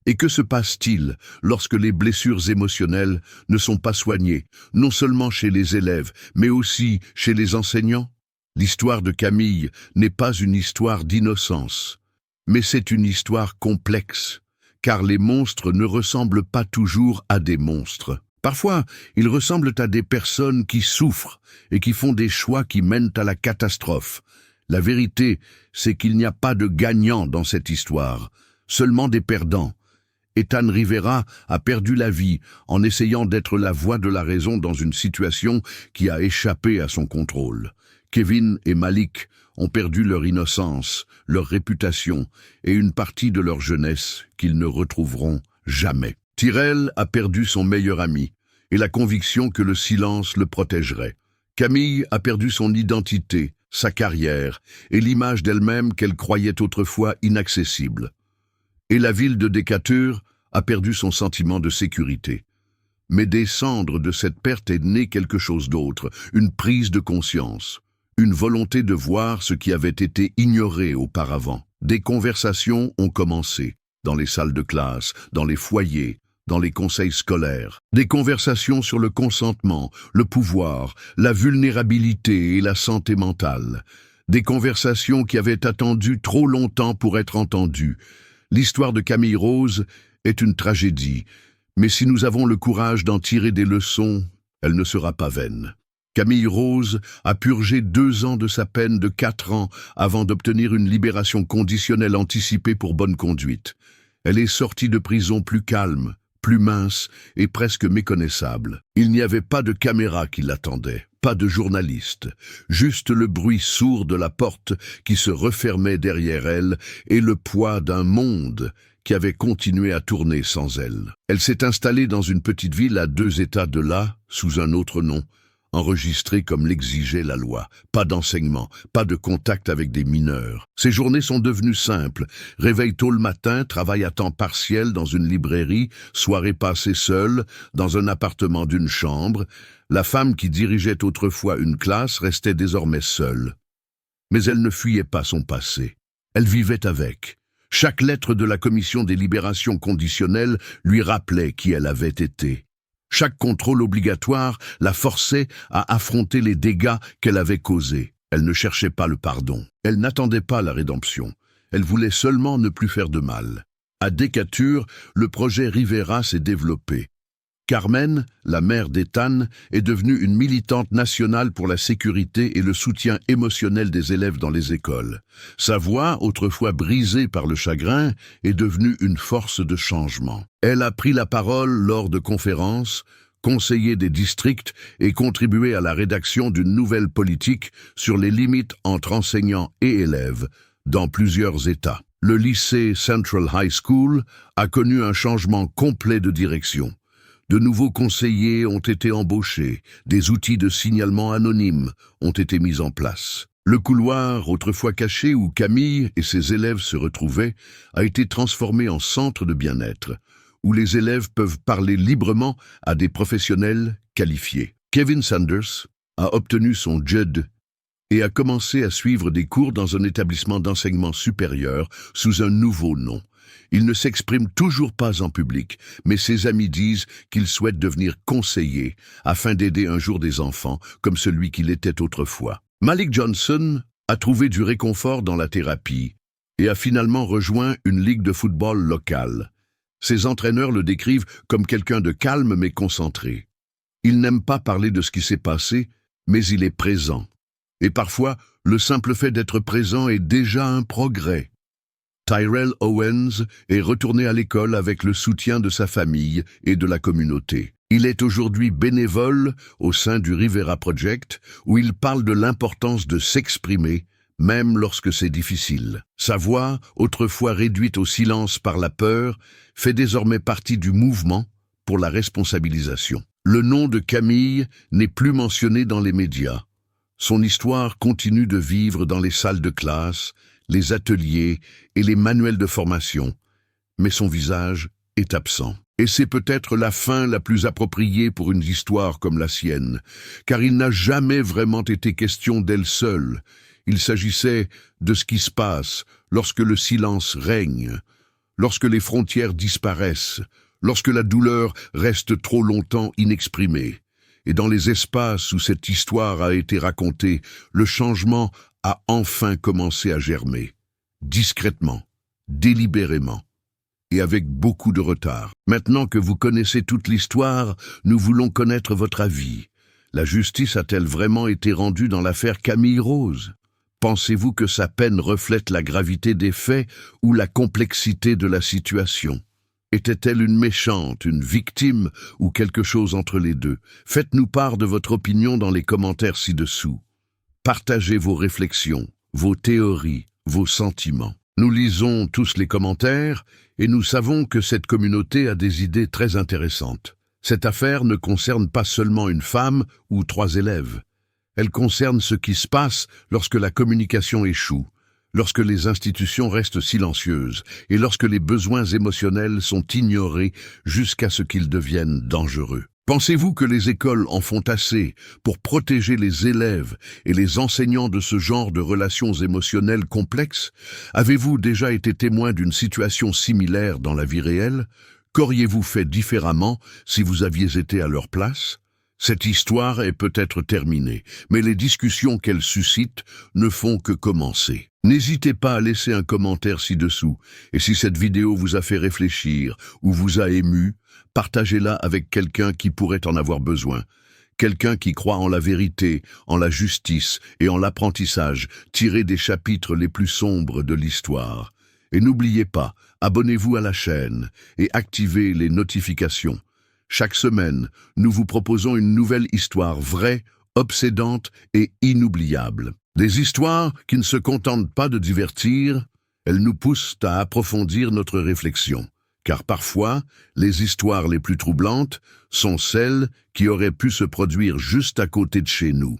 Et que se passe-t-il lorsque les blessures émotionnelles ne sont pas soignées, non seulement chez les élèves, mais aussi chez les enseignants? L'histoire de Camille n'est pas une histoire d'innocence, mais c'est une histoire complexe, car les monstres ne ressemblent pas toujours à des monstres. Parfois, ils ressemblent à des personnes qui souffrent et qui font des choix qui mènent à la catastrophe. La vérité, c'est qu'il n'y a pas de gagnants dans cette histoire, seulement des perdants. Ethan Rivera a perdu la vie en essayant d'être la voix de la raison dans une situation qui a échappé à son contrôle. Kevin et Malik ont perdu leur innocence, leur réputation et une partie de leur jeunesse qu'ils ne retrouveront jamais. Tyrell a perdu son meilleur ami et la conviction que le silence le protégerait. Camille a perdu son identité, sa carrière et l'image d'elle-même qu'elle croyait autrefois inaccessible. Et la ville de Decatur a perdu son sentiment de sécurité. Mais des cendres de cette perte est né quelque chose d'autre, une prise de conscience, une volonté de voir ce qui avait été ignoré auparavant. Des conversations ont commencé, dans les salles de classe, dans les foyers, dans les conseils scolaires. Des conversations sur le consentement, le pouvoir, la vulnérabilité et la santé mentale. Des conversations qui avaient attendu trop longtemps pour être entendues. L'histoire de Camille Rose est une tragédie, mais si nous avons le courage d'en tirer des leçons, elle ne sera pas vaine. Camille Rose a purgé 2 ans de sa peine de 4 ans avant d'obtenir une libération conditionnelle anticipée pour bonne conduite. Elle est sortie de prison plus calme, plus mince et presque méconnaissable. Il n'y avait pas de caméra qui l'attendait, pas de journaliste, juste le bruit sourd de la porte qui se refermait derrière elle et le poids d'un monde qui avait continué à tourner sans elle. Elle s'est installée dans une petite ville à 2 États de là, sous un autre nom, enregistrée comme l'exigeait la loi. Pas d'enseignement, pas de contact avec des mineurs. Ses journées sont devenues simples. Réveil tôt le matin, travail à temps partiel dans une librairie, soirée passée seule, dans un appartement d'une chambre. La femme qui dirigeait autrefois une classe restait désormais seule. Mais elle ne fuyait pas son passé. Elle vivait avec. Chaque lettre de la commission des libérations conditionnelles lui rappelait qui elle avait été. Chaque contrôle obligatoire la forçait à affronter les dégâts qu'elle avait causés. Elle ne cherchait pas le pardon. Elle n'attendait pas la rédemption. Elle voulait seulement ne plus faire de mal. À Decatur, le projet Rivera s'est développé. Carmen, la mère d'Ethan, est devenue une militante nationale pour la sécurité et le soutien émotionnel des élèves dans les écoles. Sa voix, autrefois brisée par le chagrin, est devenue une force de changement. Elle a pris la parole lors de conférences, conseillé des districts et contribué à la rédaction d'une nouvelle politique sur les limites entre enseignants et élèves dans plusieurs États. Le lycée Central High School a connu un changement complet de direction. De nouveaux conseillers ont été embauchés, des outils de signalement anonymes ont été mis en place. Le couloir, autrefois caché où Camille et ses élèves se retrouvaient, a été transformé en centre de bien-être, où les élèves peuvent parler librement à des professionnels qualifiés. Kevin Sanders a obtenu son JED et a commencé à suivre des cours dans un établissement d'enseignement supérieur sous un nouveau nom. Il ne s'exprime toujours pas en public, mais ses amis disent qu'il souhaite devenir conseiller afin d'aider un jour des enfants comme celui qu'il était autrefois. Malik Johnson a trouvé du réconfort dans la thérapie et a finalement rejoint une ligue de football locale. Ses entraîneurs le décrivent comme quelqu'un de calme mais concentré. Il n'aime pas parler de ce qui s'est passé, mais il est présent. Et parfois, le simple fait d'être présent est déjà un progrès. Tyrell Owens est retourné à l'école avec le soutien de sa famille et de la communauté. Il est aujourd'hui bénévole au sein du Rivera Project, où il parle de l'importance de s'exprimer, même lorsque c'est difficile. Sa voix, autrefois réduite au silence par la peur, fait désormais partie du mouvement pour la responsabilisation. Le nom de Camille n'est plus mentionné dans les médias. Son histoire continue de vivre dans les salles de classe, les ateliers et les manuels de formation, mais son visage est absent. Et c'est peut-être la fin la plus appropriée pour une histoire comme la sienne, car il n'a jamais vraiment été question d'elle seule. Il s'agissait de ce qui se passe lorsque le silence règne, lorsque les frontières disparaissent, lorsque la douleur reste trop longtemps inexprimée. Et dans les espaces où cette histoire a été racontée, le changement a enfin commencé à germer, discrètement, délibérément, et avec beaucoup de retard. Maintenant que vous connaissez toute l'histoire, nous voulons connaître votre avis. La justice a-t-elle vraiment été rendue dans l'affaire Camille Rose? Pensez-vous que sa peine reflète la gravité des faits ou la complexité de la situation? Était-elle une méchante, une victime ou quelque chose entre les deux? Faites-nous part de votre opinion dans les commentaires ci-dessous. Partagez vos réflexions, vos théories, vos sentiments. Nous lisons tous les commentaires et nous savons que cette communauté a des idées très intéressantes. Cette affaire ne concerne pas seulement une femme ou 3 élèves. Elle concerne ce qui se passe lorsque la communication échoue, lorsque les institutions restent silencieuses et lorsque les besoins émotionnels sont ignorés jusqu'à ce qu'ils deviennent dangereux. Pensez-vous que les écoles en font assez pour protéger les élèves et les enseignants de ce genre de relations émotionnelles complexes? Avez-vous déjà été témoin d'une situation similaire dans la vie réelle? Qu'auriez-vous fait différemment si vous aviez été à leur place? Cette histoire est peut-être terminée, mais les discussions qu'elle suscite ne font que commencer. N'hésitez pas à laisser un commentaire ci-dessous, et si cette vidéo vous a fait réfléchir ou vous a ému, partagez-la avec quelqu'un qui pourrait en avoir besoin. Quelqu'un qui croit en la vérité, en la justice et en l'apprentissage tiré des chapitres les plus sombres de l'histoire. Et n'oubliez pas, abonnez-vous à la chaîne et activez les notifications. Chaque semaine, nous vous proposons une nouvelle histoire vraie, obsédante et inoubliable. Des histoires qui ne se contentent pas de divertir, elles nous poussent à approfondir notre réflexion. Car parfois, les histoires les plus troublantes sont celles qui auraient pu se produire juste à côté de chez nous.